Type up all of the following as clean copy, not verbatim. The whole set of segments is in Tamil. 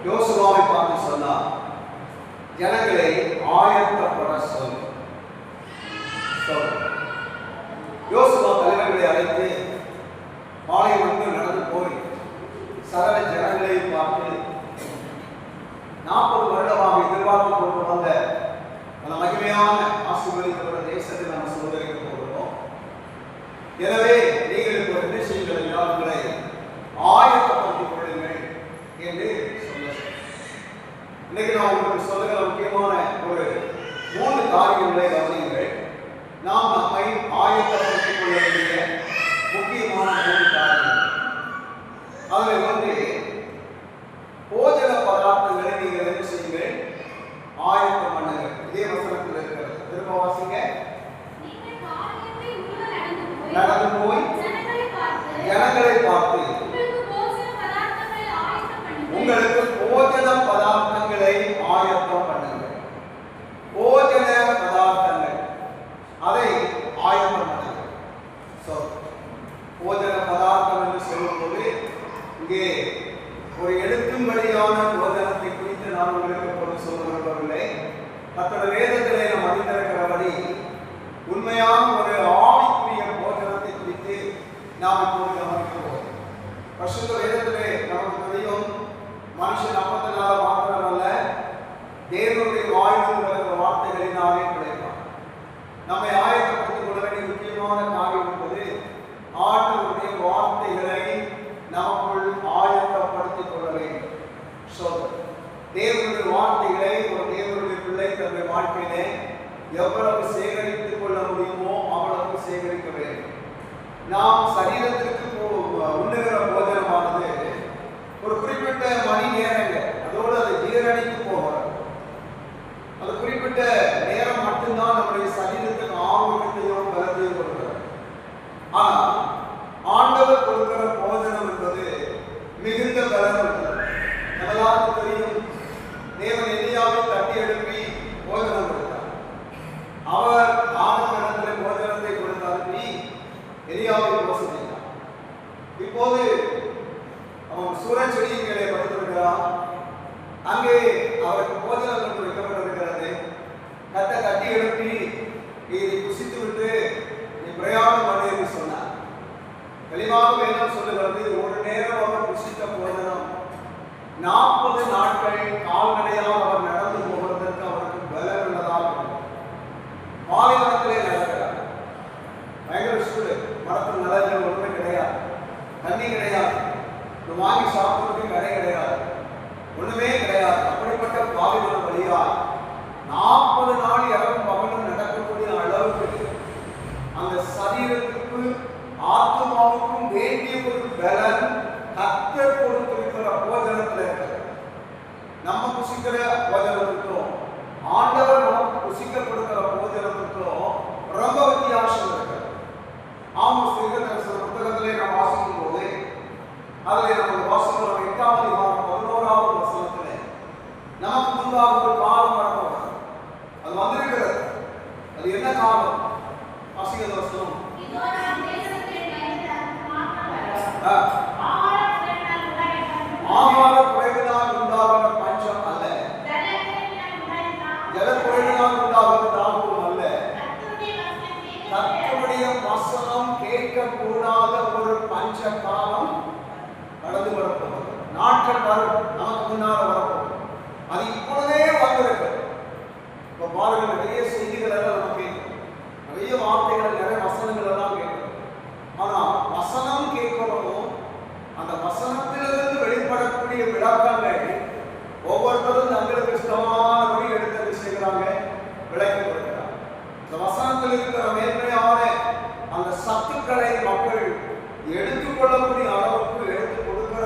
யோசுவாவை பார்த்து சொன்னார், ஜனங்களை ஆயத்தப்பட சொல். யோசுவா தலைவர்களை அழைத்து பாளையம் நடந்து போய் சகல ஜனங்களை பார்த்து 40 வருடமாக எதிர்பார்த்து கொண்டு வந்த அந்த மகிமையான ஆசீர்வதிக்கப்பட்ட தேசத்தை நாம் சுதந்திரிக்க போகிறோம். எனவே நீங்கள் இப்போ என்ன செய்யுங்கள் என்றால் உங்களை ஆயத்தப்படுத்திக் கொள்ளுங்கள் என்று சொல்ல. இன்னைக்கு நான் உங்களுக்கு சொல்லுகிற முக்கியமான ஒரு 3 காரியங்களை கவனியுங்கள். நாம் நம்மை ஆயத்தப்படுத்திக் கொள்ள வேண்டிய முக்கியமான 3 காரியங்கள். அதில் வந்து போஜன பதார்த்தங்களை நீங்கள் என்ன செய்யுங்கள், ஆயத்தம் பண்ணுங்கள். இதே வசனத்தில் இருக்கிறது. திரும்ப வாசிங்க. நடந்து போய் ஜனங்களை பார்த்து உங்களுக்கு போஜன பதார்த்தங்களை ஆயத்தம் பண்ணுங்கள். போஜன பதார்த்தங்கள் அதை ஆயத்தம் பண்ணுங்கள். போஜன பதார்த்தம் என்று சொல்லும்போது இங்கே ஒரு எழுத்தும்படியான போஜனத்தை குறித்து நான் உங்களுக்கு பொருள் சொல்ல விரும்பவில்லை. மற்ற வேதத்திலே நாம் அறிந்திருக்கிறபடி உண்மையான ஒரு ஆவிக்குரிய போஜனத்தை குறித்து நாம் இப்போது கவனிக்கிறோம். பரிசுத்த வேதத்திலே நமக்கு தெரியும், மனுஷன் அப்பத்தினால மாத்திரமல்ல தேவனுடைய வாயிலிருந்து வருகிற வார்த்தைகளினாலே கிடைப்பான். நம்மை ஆயத்தப்படுத்திக் கொள்ள வேண்டிய முக்கியமான காரியம் என்பது ஆண்டவருடைய வார்த்தைகளை நமக்குள் ஆயத்தப்படுத்திக் கொள்ள வேண்டும். தேவனுடைய வார்த்தைகளை ஒரு தேவனுடைய பிள்ளை தன்னுடைய வாழ்க்கையிலே எவ்வளவு சேகரித்துக் கொள்ள முடியுமோ அவ்வளவு சேகரிக்க வேண்டும். நாம் சரீரத்திற்கு உண்ணுகிற போஜனமானது ஒரு குறிப்பிட்ட மணி நேரங்கள், அதோடு அதை ஜீரணித்து போகிறது. அது குறிப்பிட்ட நேரம் மட்டும்தான் நம்முடைய சரீரத்துக்கு ஆரோக்கியத்தையும் பலத்தையும் கொடுக்கிறது. ஆனால் ஆண்டவர் கொடுக்கிற போஜனம் என்பது மிகுந்த பலம் உள்ளது. எல்லாருக்கும் தெரியும், தேவன் எலியாவை தட்டி எழுப்பி போஜனம் கொடுத்தார். அவர் ஆனந்தத்தில் போஜனத்தை கொடுத்து அனுப்பி எலியாவை போஷித்தார். இப்போது அவன் சூரச்செடியின் கீழே படுத்திருக்கிறான். அங்கே அவருக்கு போஜனம் கொண்டு வைக்கப்பட்டிருக்கிறது. கட்டி எழுப்பி இதை புசித்து விட்டு நீ பிரயாணம் பண்ணி என்று சொன்னார். தெளிவாக வேதம் சொல்லுகிறது, ஒரு நேரம் அவர் புசித்த போஜனம் 40 நாட்கள் கால்நடையாக அவர் நடந்து போவதற்கு அவருக்கு பலம் உள்ளதாக பாலைவனத்திலே நடக்கிறார். பயங்கர சூடு, மரத்தில் நிலங்கள் ஒன்றுமே கிடையாது, தண்ணி கிடையாது, வாங்கி சாப்பிடுறதுக்கு கடை கிடையாது, ஒண்ணுமே கிடையாது. அப்படிப்பட்ட பாலைவன வழியால் 40 நாள் இரவும் பகலும் நடக்கக்கூடிய அளவுக்கு அந்த சரீரத்துக்கு ஆத்மாவுக்கும் வேண்டிய ஒரு பலன் கர்த்தர் கொடுத்திருக்கிற போஜனத்தில் இருக்கிறது. நம்ம புசிக்கிற போஜனத்துக்கும் ஆண்டவர் நமக்கு புசிக்க கொடுக்கிற போஜனத்துக்கும் ரொம்ப வித்தியாசம் இருக்கிறது. ஆமோஸ் தீர்க்கதரிசன புத்தகத்திலே நாம் வாசிக்கும் போது அதில் நம்ம வாசிக்கிறோம் 8ஆம் அதிகாரம் 11ஆவது வசனத்திலே நமக்கு முன்பாக ஒரு காலம் வரப்போகிறது. அது வந்திருக்கிறது. அது என்ன காலம்? வாசிக்கிற வசனம் ஆகார குறைவினால் உண்டாகிற பஞ்சம் அல்ல, ஜலக்குறைவினால் உண்டாகிற தாகம் அல்ல, கர்த்தருடைய வசனம் கேட்கக்கூடாத ஒரு பஞ்ச காலம் கடந்து வரப்போகிறது. நாட்கள் வரும், நமக்கு முன்னால வரப்போகுது. அது இப்பொழுதே வந்திருக்கு. இப்போ பாருங்க, நிறைய செய்திகள் எல்லாம் நம்ம கேட்கும், நிறைய வார்த்தைகள், நிறைய வசனங்கள் எல்லாம் கேட்கும். ஆனால் வசனம் கேட்கிறோம், அந்த வசனத்திலிருந்து வெளிப்படக்கூடிய விளக்கங்கள் ஒவ்வொருத்தரும் தங்களுக்கு இஷ்டமானபடி எடுத்து செய்கிறாங்க, விளக்கி கொடுக்கிறாங்க. இந்த வசனத்தில் இருக்கிற மேன்மையான அந்த சத்துக்களை மக்கள் எடுத்துக்கொள்ளக்கூடிய அளவுக்கு எடுத்து கொடுக்கிற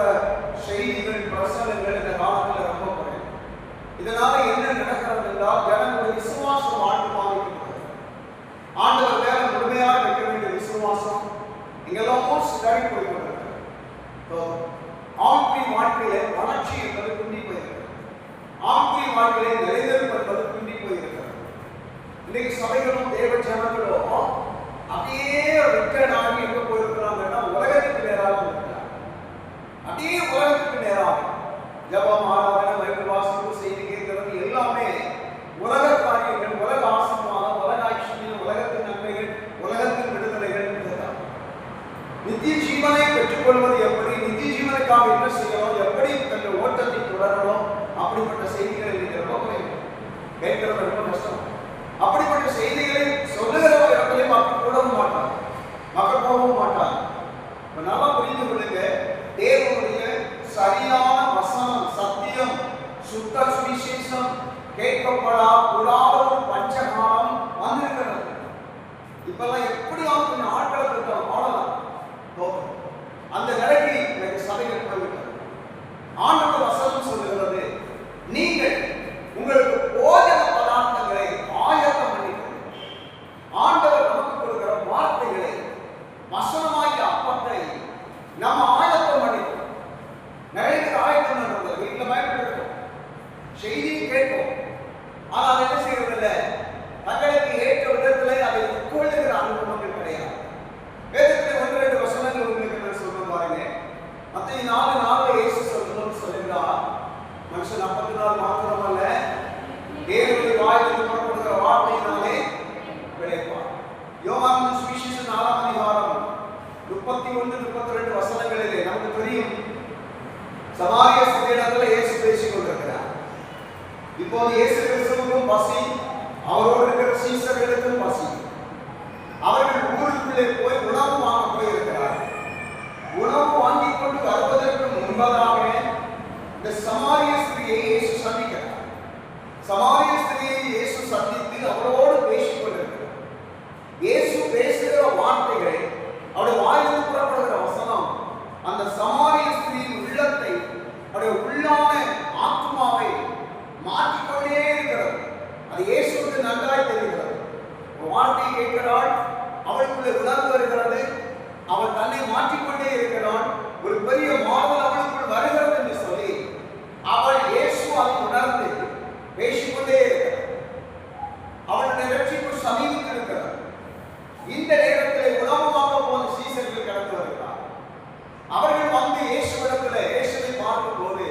செய்திகள், பிரசனங்கள் இந்த காலத்தில் ரொம்ப குறையும். இதனால என்ன நடக்கிறது என்றால் ஜனங்களுடைய விசுவாசம் ஆழ்மாறிக்கிறது. ஆண்டவர் மேல முழுமையாக வைக்க வேண்டிய விசுவாசம் இங்கெல்லாமோ சிதறி போய்கொண்டிருக்கிறது. ஆண்குறி வாழ்க்கையில வளர்ச்சி என்பது குண்டி போயிருக்கிறது. ஆண்குறி வாழ்க்கையில நிலைநிறுத்தம் என்பது குண்டி போயிருக்கிறது. இன்னைக்கு சபைகளும் தேவ ஜனங்களும் அப்படியே ரிட்டர்ன் ஆகி எங்க போயிருக்கிறாங்கன்னா உலகத்துக்கு நேராக இருக்கிறாங்க. அப்படியே உலகத்துக்கு நேராக ஜபம், ஆராதனை, கேட்கப்படா கூடாத ஒரு பஞ்சகாலம் வந்திருக்கிறது. இப்பெல்லாம் எப்படியாவது கொஞ்சம் ஆட்களை கொடுத்தாலும் அவ்வளவுதான். அந்த நிலைக்கு எனக்கு சபைகள் போய்விட்டது. ஆண்டவர் வசனம் சொல்லுகிறது, நீங்கள் உங்களுக்கு போஜன பதார்த்தங்களை ஆயத்தம் பண்ணிக்கொள்ளுங்கள். ஆண்டவர் நமக்கு கொடுக்கிற வார்த்தைகளை, வசனமாகிய அப்பத்தை நம்ம ஆயத்தம் பண்ணிக்கணும். நிறைய பேர் ஆயத்தம் பண்றது வீட்டில் பயன்படுத்தும், செய்தியும் கேட்போம், ஆனால் என்ன செய்யறதில்லை, தங்களுக்கு ஏற்ற விதத்தில் அதை உட்கொள்ளுகிற அனுபவங்கள் கிடையாது. வேதத்தில் 1-2 வசனங்கள் உங்களுக்கு சொல்ல பாருங்க. மத்திய 4:4 இயேசு சொல்லுகிறார், மனுஷன் அப்பத்தினால் மாத்திரமல்ல தேவனுடைய வாயிலிருந்து புறப்படுகிற வார்த்தையினாலே பிழைப்பார். யோவான் சுவிசேஷம் 4ஆம் அதிகாரம் 31-32 வசனங்களிலே நமக்கு தெரியும், சமாரிய ஸ்திரீயிடத்தில் இயேசு பேசிக் கொண்டிருக்கிறார். இப்போது இயேசு கிறிஸ்துவுக்கும் பசி, அவரோடு இருக்கிற சீசர்களுக்கும் பசி. அவர்கள் ஊருக்குள்ளே போய் உணவு வாங்க போயிருக்கிறார்கள். உணவு வாங்கிக் கொண்டு வருவதற்கு முன்பதாக இந்த சமாரிய ஸ்திரீயை இயேசு சந்திக்கிறார். சமாரிய ஸ்திரீயை இயேசு சந்தித்து அவரோடு பேசிக் கொண்டிருக்கிறார். இயேசு பேசுகிற வார்த்தைகளை, அவருடைய வாயிலிருந்து புறப்படுகிற வசனம் அந்த சமாரிய ஸ்திரீயின் உள்ளத்தை, அவருடைய உள்ளான ஆத்மாவை மாற்றிக்கொண்டே இருக்கிறது. அது இயேசுவுக்கு நன்றாய் தெரிகிறது. ஒரு வார்த்தையை கேட்கிறாள், அவளுக்குள்ள உணர்வு வருகிறது, அவள் தன்னை மாற்றிக்கொண்டே இருக்கிறாள், ஒரு பெரிய மாறுதல் அவளுக்குள் வருகிறது என்று சொல்லி அவள் இயேசு அதை உணர்ந்து பேசிக்கொண்டே இருக்கிறார். அவளுடைய ரட்சிப்பு சமீபத்தில் இருக்கிறார். இந்த நேரத்தில் உணவு வாங்க போன சீசர்கள் கடந்து வருகிறார். அவர்கள் வந்து இயேசுவிடத்தில் இயேசுவை பார்க்கும் போது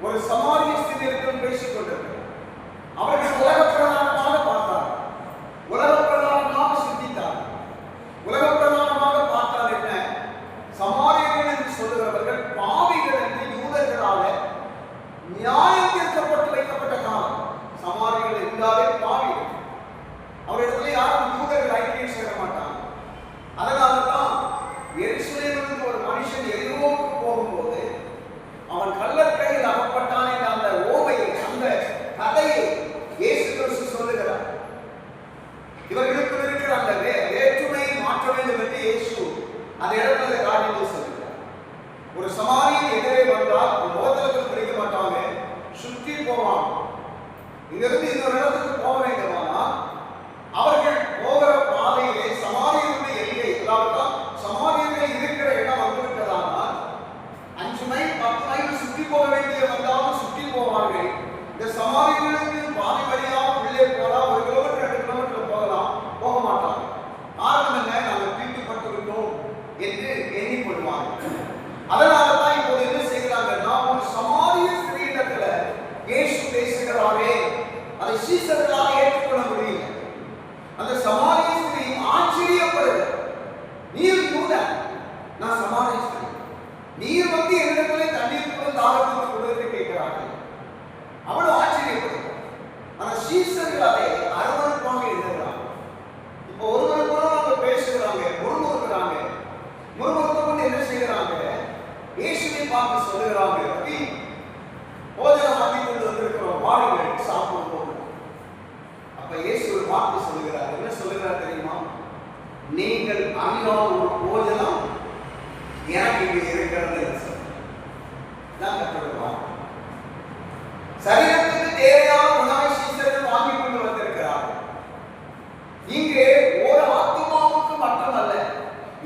ஒரு சமாரிய ஸ்திரீயிடம் பேசிக் கொண்டிருக்கிறார். அவர்கள் உலக பிரதானமாக பார்த்தார், உலக பிரதானமாக சிந்தித்தார். உலக பிரதானமாக பார்த்தால் என்ன, சமாரியர்கள் என்று சொல்லுகிறவர்கள் பாவிகள் என்று யூதர்களால நியாயம் தீர்க்கப்பட்டு வைக்கப்பட்ட காலம். சமாரியர்கள் இருந்தாலே பாவிகள், அவரிடத்துல யாரும் யூதர்கள் ஐக்கியம் செய்ய மாட்டாங்க. அதனால்தான் எருசலேமிலிருந்து ஒரு மனுஷன் எரிகோவுக்கு போகும்போது அவன் கள்ளர் கையில் அகப்பட்டான் என்ற அந்த ஓமையை, அந்த கதையை இயேசு கிறிஸ்து சொல்லுகிறார். இவர்களுக்கு இருக்கிற அந்த வேற்றுமையை மாற்ற வேண்டும் என்று இயேசு அந்த இடத்துல காரியத்தை சொல்லுகிறார். ஒரு சமாரியன் எதிரே வந்தால் மோதலுக்கு பிடிக்க மாட்டாங்க, சுற்றி போவாங்க. இங்கிருந்து இன்னொரு இடத்துக்கு போக வேண்டுமானால் அவர்கள் போகிற பாதையிலே சமாரியனுடைய எல்லை, அதாவது சமாரியர்கள் இருக்கிற இடம் வந்துவிட்டதானால் 5 மைல் 10 மைல் சுற்றி போக வேண்டிய வந்தாலும் சுற்றி போவார்கள். இந்த சமாரியர்களுக்கு பாதை வழியாக உள்ளே போகலாம், 1 கிலோமீட்டர் 2 கிலோமீட்டர் போகலாம், போக மாட்டாங்க. காரணம் என்ன, நாங்கள் தீட்டுப்பட்டு விட்டோம் என்று எண்ணிக்கொள்வார்கள். அதனால தான் இப்போது என்ன செய்கிறாங்கன்னா, ஒரு சமாரிய ஸ்திரீயிடத்துல இயேசு பேசுகிறாரே, அதை சீசர்களால் ஏற்றுக்கொள்ள முடியல. அந்த சமாரிய ஸ்திரீ ஆச்சரியப்படுது, நீர் யூதன், நான் சமாரிய ஸ்திரீ, நீர் வந்து என்னிடத்திலே தண்ணீர் தாகத்துக்கு கொடுத்து கேட்கிறார்கள். அவ்வளவு ஆச்சரியப்படுது. ஆனா சீசர்கள் அதை அருவருப்பாக எழுதுகிறாங்க. இப்போ ஒருவருக்கு அவங்க பேசுகிறாங்க, முறுமுறுக்கிறாங்க. முறுமுறுத்த கொண்டு என்ன செய்கிறாங்க, இயேசுவை பார்த்து சொல்லுகிறாங்க, போஜனம் வாங்கி கொண்டு வந்திருக்கிறோம், வாருங்கள் சாப்பிடுவோம். அப்ப இயேசு ஒரு வார்த்தை சொல்லுகிறார். என்ன சொல்லுகிறார் தெரியுமா, நீங்கள் அறியாத ஒரு போஜனம் எனக்கு இங்கே இருக்கிறது. சரீரத்துக்கு தேவையான உணவை சீசர்கள் வாங்கி கொண்டு வந்திருக்கிறார்கள். இங்கே ஒரு ஆத்மாவுக்கு மட்டுமல்ல,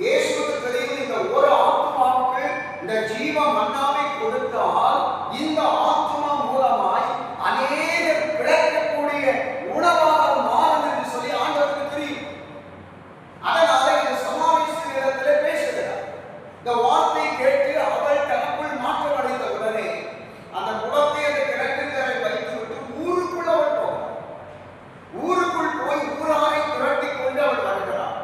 இயேசுவுக்கு தெரியும் இந்த ஒரு ஆத்மாவுக்கு இந்த ஜீவ மன்னாவை கொடுத்தால் இந்த ஆத்மா மூலமாய் அநேகர் பிழைக்கக்கூடிய உணவாக மாறும் என்று சொல்லி ஆண்டவருக்கு தெரியும். அதனால இந்த சமாவேச இடத்திலே பேசுகிறார். இந்த வார்த்தை கேட்டு அவள் தனக்குள் மாற்றம் அடைந்த உடனே அந்த குடத்தை அந்த கிணற்றில் வைத்துவிட்டு ஊருக்குள் அவள் போகிறார். ஊருக்குள் போய் ஊராரை துரட்டி கொண்டு அவள் வருகிறார்.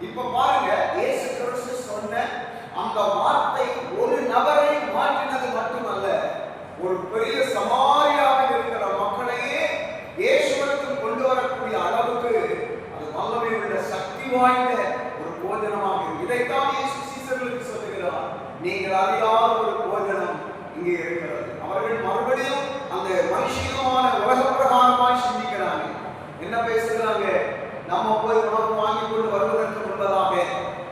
இப்ப பாருங்க, இயேசு கிறிஸ்து சொன்ன அந்த வார்த்தை ஒரு நபரை மாற்றினது மட்டுமல்ல, ஒரு பெரிய சமாரியாவில் இருக்கிற மக்களையே இயேசுவுக்கு கொண்டு வரக்கூடிய அளவுக்கு அது வல்லமை உள்ள சக்தி வாய்ந்த ஒரு போஜனமாக. இதைத்தான் இயேசு சீசர்களுக்கு சொல்லுகிறார், நீங்கள் அறியாத ஒரு போஜனம் இங்கே இருக்கிறது. அவர்கள் மறுபடியும் அந்த மனுஷியமான உலக என்ன பேசுகிறாங்க? நம்ம போய் உணவு வாங்கி கொண்டு வருவதற்கு முன்பதாக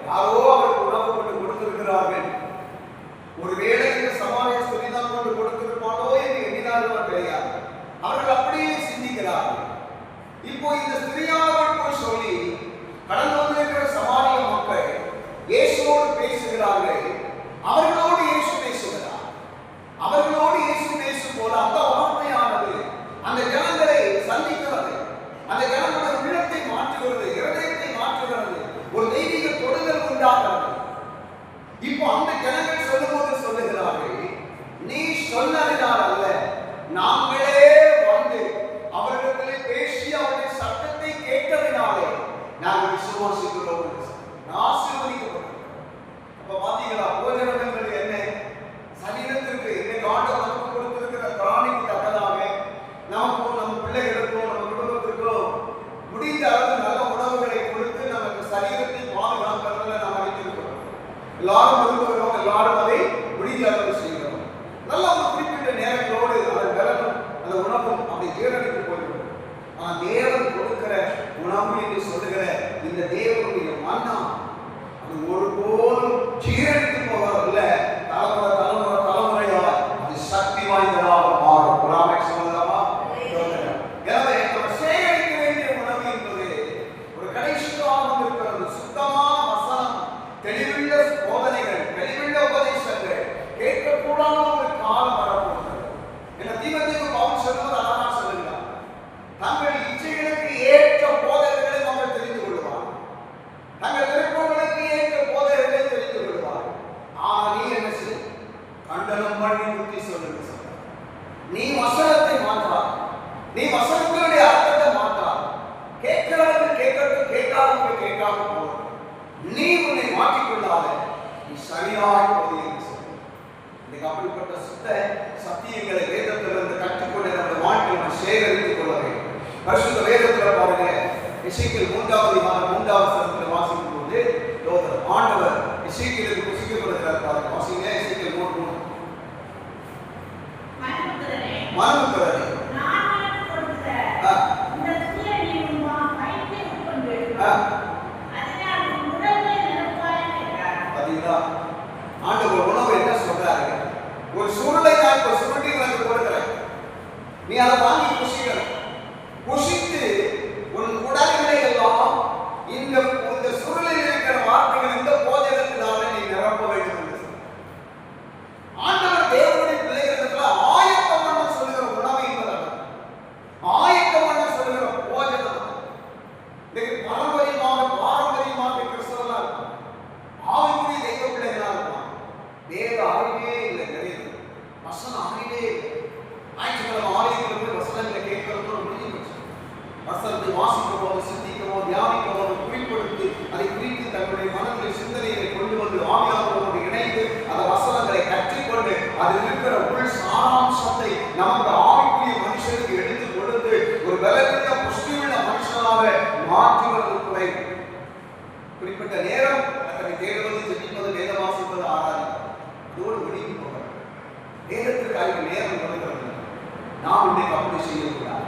யாரோ அவருக்கு உணவு கொண்டு கொடுத்திருக்கிறார்கள். ஒருவேளை இந்த சமாளிய சொல்லிதான் கொண்டு கொடுத்திருப்பானோ என்று எண்ணினார்கள் கிடையாது. அவர்கள் அப்படியே சிந்திக்கிறார்கள். இப்போ இந்த ஸ்திரியானவள் போய் சொல்லி கடந்து வந்திருக்கிற சமாளிய மக்கள் இயேசுவோடு பேசுகிறார்கள். அவர்களோடு இயேசு பேசுகிறார். அவர்களோடு இயேசு பேசும் போது அந்த வார்த்தையானது அந்த ஜனங்களை சந்திக்கிறது. அந்த ஜனங்களுடைய உள்ளத்தை மாற்றுகிறது, இருதயத்தை மாற்றுகிறது, ஒரு தெய்வீக தொடுதல் உண்டாகிறது. இப்போ அந்த ஜனங்கள் சொல்லும்போது சொல்லுகிறார்கள், நீ சொன்னதினால் அல்ல, நாங்களே வந்து அவர்களிடத்திலே பேசி அவருடைய சத்தத்தை கேட்டதினாலே நாங்கள் விசுவாசிக்கிறோம். ஆசீர்வதிக்கப்பட்டோம். அப்ப பாத்தீங்களா, போஜனம் என்பது என்ன? சரீரத்திற்கு இன்னைக்கு ஆண்டவர் நமக்கு கொடுத்திருக்கிற பிராணிக்கு தக்கதாக நமக்கும் நம்ம பிள்ளைகளுக்கும் நம்ம குடும்பத்திற்கும் முடிந்த அளவு நல்ல உணவுகளை கொடுத்து நமக்கு சரீரத்தை பாதுகாக்கிறதுல நாம் அறிந்திருக்கிறோம். எல்லாரும் விரும்புகிறோம், எல்லாரும் அதை முடிந்த அளவு செய்கிறோம். நல்ல ஒரு குறிப்பிட்ட நேரங்களோடு அதன் பலனும் அந்த உணவும் அப்படி ஜீரணித்து போய்விடும். ஆனால் தேவன் கொடுக்கிற உணவு என்று சொல்லுகிற இந்த தேவனுடைய மன்னா அது ஒருபோதும் ஜீரணித்து போவதில்லை. தலைமுறை தலைமுறை தலைமுறையாக அது சக்தி வாய்ந்ததாக மாறும். புறாமை சம்பந்தமா? எனவே நம்ம சேகரிக்க வேண்டிய உணவு என்பது ஒரு கடைசி காலம் இருக்கிறது. சுத்தமான வசனம், தெளிவுள்ள போதனைகள், தெளிவுள்ள உபதேசங்கள் கேட்கக்கூடாத ஒரு காலம் வரப்போகிறது. என தீமோத்தேயு பவுல் சொல்வது அழகா சொல்லுகிறார். தங்கள் இச்சைகளுக்கு ஏற்ற போதனைகளை மக்கள் தெரிந்து கொள்வார், தங்கள் விருப்பங்களுக்கு ஏற்ற போதனைகளை தெரிந்து கொள்வார். ஆனால் நீ என்ன செய்? கண்டனம் பண்ணி புத்தி சொல்லுங்க. நீ வசனத்தை மாற்றார், நீ வசனங்களுடைய அர்த்தத்தை மாற்றார். கேட்கிறவர்கள் கேட்கட்டும், கேட்காதவங்க கேட்காம போகும். நீ உன்னை மாற்றிக்கொள்ளாத, நீ சரியாய் போதிய இன்னைக்கு அப்படிப்பட்ட சுத்த சத்தியங்களை வேதத்திலிருந்து கற்றுக்கொண்டு நம்முடைய வாழ்க்கையை நாம் சேகரித்துக் கொள்ள வேண்டும். பரிசுத்த வேதத்தில் பாருங்க, எசேக்கியேல் 3வது அதிகாரம் 3வது வசனத்தில் வாசிக்கும் போது ஆண்டவர் எசேக்கியேலுக்கு புசிக்கப்படுகிறார். பாருங்க, வாசிங்க. எசேக்கியேல் 3:3. மனமுக்கிறதே ஆண்டவர் உணவு என்ன சொல்றாரு? ஒரு சுருளை நான் இப்ப சுருட்டி உனக்கு கொடுக்கிறேன், நீ அதை வாங்கி புசிக்கணும். புசித்து உன் உடல்களை எல்லாம் இந்த சுருளில் இருக்கிற வார்த்தைகள் இந்த போதகத்தினால நீ நிரப்ப வேண்டும் என்று ஆண்டவர் தேவனுடைய பிள்ளைகளுக்கு ஆயத்தம் பண்ண சொல்லுகிற உணவு என்பதல்ல, ஆயத்தம் பண்ண சொல்லுகிற போஜனம். பாரம்பரியமாக கிறிஸ்தவர்களா இருக்கும், ஆவிக்குரிய தெய்வ பிள்ளைகளா இருக்கும். வேத அறிவே இல்லை, நிறைய வசன அறிவே இல்லை. ஞாயிற்றுக்கிழமை ஆலயத்தில் போய் வசனங்களை கேட்கிறதோடு முடிஞ்சு போச்சு. வசனத்தை வாசிக்கவோ, சிந்திக்கவோ, தியானிக்கவோ, குறிப்பிடுத்து அதை குறித்து தன்னுடைய மனதில் சிந்தனைகளை கொண்டு வந்து ஆவியானவரோடு இணைந்து அந்த வசனங்களை கற்றுக்கொண்டு அதில் இருக்கிற உள் சாராம்சத்தை நமக்கு ஆவிக்குரிய மனுஷனுக்கு எடுத்து கொடுத்து ஒரு பலவீன புஷ்டியுள்ள மனுஷனாக மாற்றுவது குறை. குறிப்பிட்ட நேரம் அதனை தேடுவது, ஜெபிப்பது, வேத வாசிப்பது, ஆராதிப்பது, அதோடு விடுங்கி போகிறது. வேதத்திற்கு அதுக்கு நேரம் கொடுக்கிறது. நாம் இன்னைக்கு அப்படி செய்யக்கூடாது.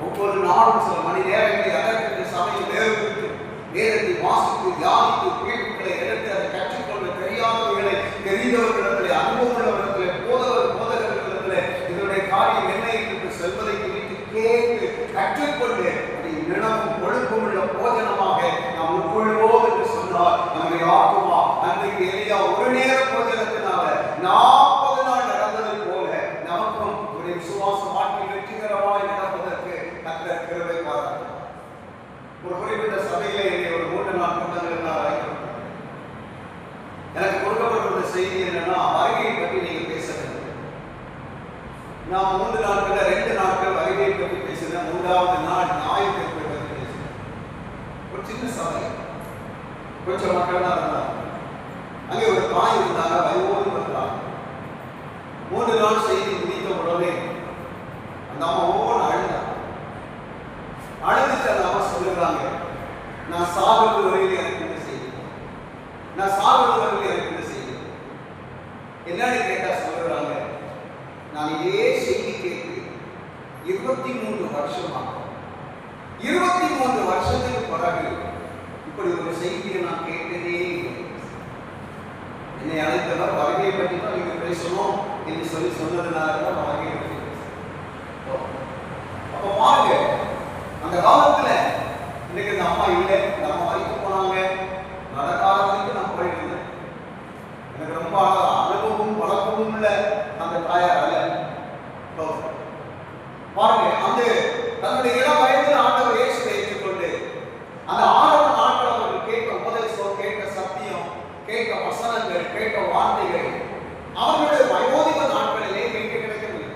ஒவ்வொரு நாளும் சில மணி நேரங்களை அதற்கு சபையில் வேறுபடுத்தி வேதத்தை வாசித்து தியானித்து குறிப்புகளை எடுத்து அதை கற்றுக்கொண்டு தெரியாதவர்களை தெரிந்தவர்களிடத்திலே, அனுபவங்களிடத்திலே, போதகர்களிடத்திலே இதனுடைய காரியம் என்ன என்று செல்வதை குறித்து கேட்டு கற்றுக்கொண்டு அதை நிலவும் ஒழுக்கமுள்ள போஜனமாக நாம் உட்கொள்வோம் என்று சொன்னால் நம்முடைய ஆத்மா அன்றைக்கு எளியா ஒரு நேர போஜனத்தினால 40 நாள் நடந்ததை போல நமக்கும் ஒரு விசுவாச வாழ்க்கை வெற்றிகரமாய் நடப்பதற்கு கர்த்தர் கிருபை பாராட்டுகிறார். ஒரு குறிப்பிட்ட சபையிலே ஒரு 3 நாள் கூட்டங்கள் எனக்கு கொடுக்கப்பட்டுள்ள செய்தி என்னன்னா, வருகையை பற்றி நீங்க பேச வேண்டும். நான் 3 நாட்கள் 2 நாட்கள் வருகையை பற்றி பேசுகிறேன். 3வது நாள் ஞாயிற்று பற்றி பேசுகிறேன். ஒரு சின்ன சபை, கொஞ்சம் மக்கள் தான் இருந்தாங்க. அங்கே ஒரு தாய் இருந்தாங்க, வயோடு வந்தாங்க. 3 நாள் செய்தி முடித்த உடனே அந்த அம்மாவோடு அழுந்தாங்க. அழுதுட்டு அந்த அம்மா சொல்லுறாங்க, நான் சாகிறது வரையில் எனக்கு இந்த செய்தி, நான் சாகிறது வரையில் எனக்கு இந்த செய்தி என்னன்னு கேட்டா சொல்லுறாங்க, நான் இதே செய்தி கேட்டு 23 வருஷமாக 23 வருஷத்துக்கு பிறகு இப்படி ஒரு செய்தியை நான் கேட்டதே இல்லை. என்னை அழைத்தவர் வருகையை பற்றி தான் நீங்க பேசணும் என்று சொன்னதுனால தான் வருகையை பற்றி பேசுறேன். அப்ப பாருங்க, அந்த காலத்துல இன்னைக்கு இந்த அம்மா இல்லை, இந்த அம்மா வரைக்கும் போனாங்க, நடக்காத வரைக்கும் நான் போயிட்டு இருந்தேன். எனக்கு ரொம்ப அனுபவமும் பழக்கமும் இல்லை அந்த தாயார் அல்ல. பாருங்க, அந்த தன்னுடைய இளம் வயதில் ஆண்டவர் இயேசுவை ஏற்றுக்கொண்டு அந்த ஆரம்ப நாட்கள் அவர்கள் கேட்க உபதேசம், கேட்க சத்தியம், கேட்க வசனங்கள், கேட்க வார்த்தைகள் அவர்களுடைய வயோதிக நாட்களிலே கேட்க கிடைக்கவில்லை.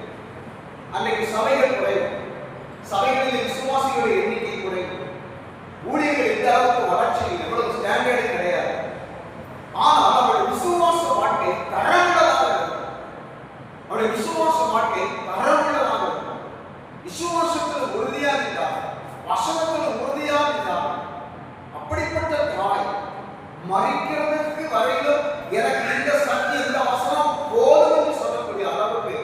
அன்னைக்கு சபைகள் குறைவு, சபைகளில் விசுவாசிகளுடைய எண்ணிக்கை குறைவு, ஊழியர்கள் எந்த அளவுக்கு வளர்ச்சி எவ்வளவு ஸ்டாண்டர்டு கிடையாது. ஆனால் அவருடைய விசுவாச வாழ்க்கை தரமுள்ளதாக இருக்கும். அவருடைய விசுவாச வாழ்க்கை தரமுள்ளதாக இருக்கும். விசுவாசத்தில் உறுதியா இருந்தார், வசனத்தில் உறுதியா இருந்தார். அப்படிப்பட்ட தாய் மறிக்கிறதுக்கு வரையிலும் எனக்கு இந்த சக்தி, இந்த வசனம் போதும் என்று சொல்லக்கூடிய அளவுக்கு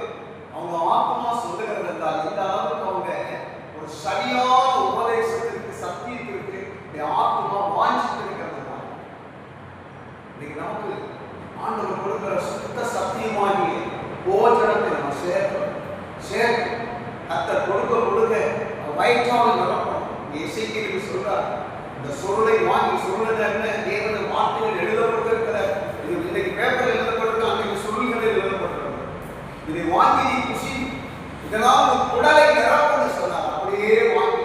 அவங்க ஆத்மா சொல்லுகிறது என்றால் இந்த அளவுக்கு அவங்க ஒரு சரியான உபதேசத்திற்கு, சத்தியத்திற்கு ஆத்மா வாஞ்சித்து இருக்கிறது தான். இன்னைக்கு நமக்கு ஆண்டவர் கொடுக்கிற சுத்த சத்தியமாகிய போஜனத்தை நம்ம சேர்க்கணும். கர்த்தர் கொடுக்க வயிற்றாமல் நடக்கும். இசைக்கு சொல்றார், இந்த சுருளை வாங்கி, சுருளை தேவனுடைய வார்த்தைகள் எழுதப்பட்டிருக்கிற, இது இன்னைக்கு பேப்பரில் எழுதப்பட்டிருக்க, அன்றைக்கு சுருள்களில் எழுதப்பட்டிருக்கிறது. இதை வாங்கி நீ குசி, இதனால் குடலை நிரப்புன்னு சொன்னார். அப்படியே வாங்கி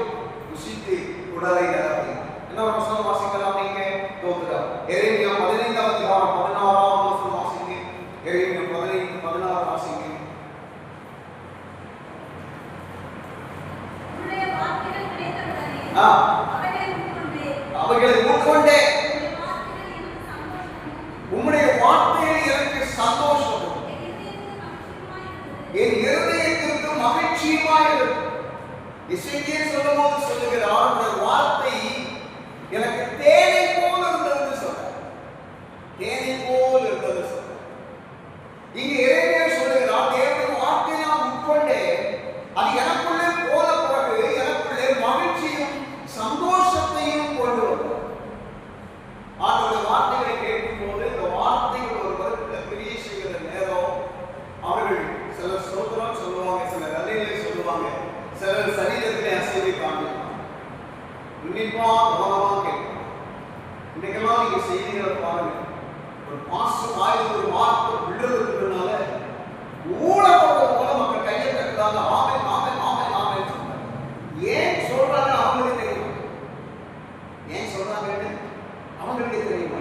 குசித்து குடலை நிரப்பி. என்ன வசனம் வாசிக்கலாம் நீங்க? தோத்துறார். எரேமியா 15ஆம் அதிகாரம் 16ஆம் வசனம் வாசிங்க. எரேமியா 15:16 வாசிங்க. அவர்களை உட்கொண்டே உம்முடைய வார்த்தையில் எனக்கு சந்தோஷமும் என் இருதயத்திற்கு மகிழ்ச்சியுமாயிருக்கும். இசைக்கேல் சொல்லும்போது சொல்லுகிறார், அவருடைய வார்த்தை எனக்கு தேனை போல் இருந்தது சொல்றார். தேனை போல் இருந்தது சொல்றார். இங்கு எரேமியா சொல்லுகிறார், தேவனுடைய வார்த்தையை நான் உட்கொண்டே அது எனக்குள்ளே போன பிறகு எனக்குள்ளே மகிழ்ச்சியும் சந்தோஷத்தையும் கொண்டு வரும். ஆண்டவருடைய வார்த்தைகளை கேட்கும் போது இந்த வார்த்தைகள் ஒரு வருடத்தில் பிரிய செய்கிற நேரம் அவர்கள் சிலர் ஸ்தோத்திரம் சொல்லுவாங்க, சிலர் அல்லேலூயா சொல்லுவாங்க, சிலர் சரீரத்திலே அசைவை காண்பிப்பாங்க. உன்னிப்பா கவனமா கேட்கணும். இன்னைக்கெல்லாம் நீங்க செய்திகளை பாருங்க, ஒரு மாசம் ஆயுத ஒரு வார்த்தை விழுறதுனால ஊழப்படுறது போல மக்கள் கையை கட்டுறாங்க. ஆமை ஆமை ஆமை ஆமை சொல்றாங்க. ஏன் சொல்றாங்க அவங்களுக்கு தெரியும். ஏன் சொல்றாங்கன்னு அவங்களுக்கு தெரியுமா?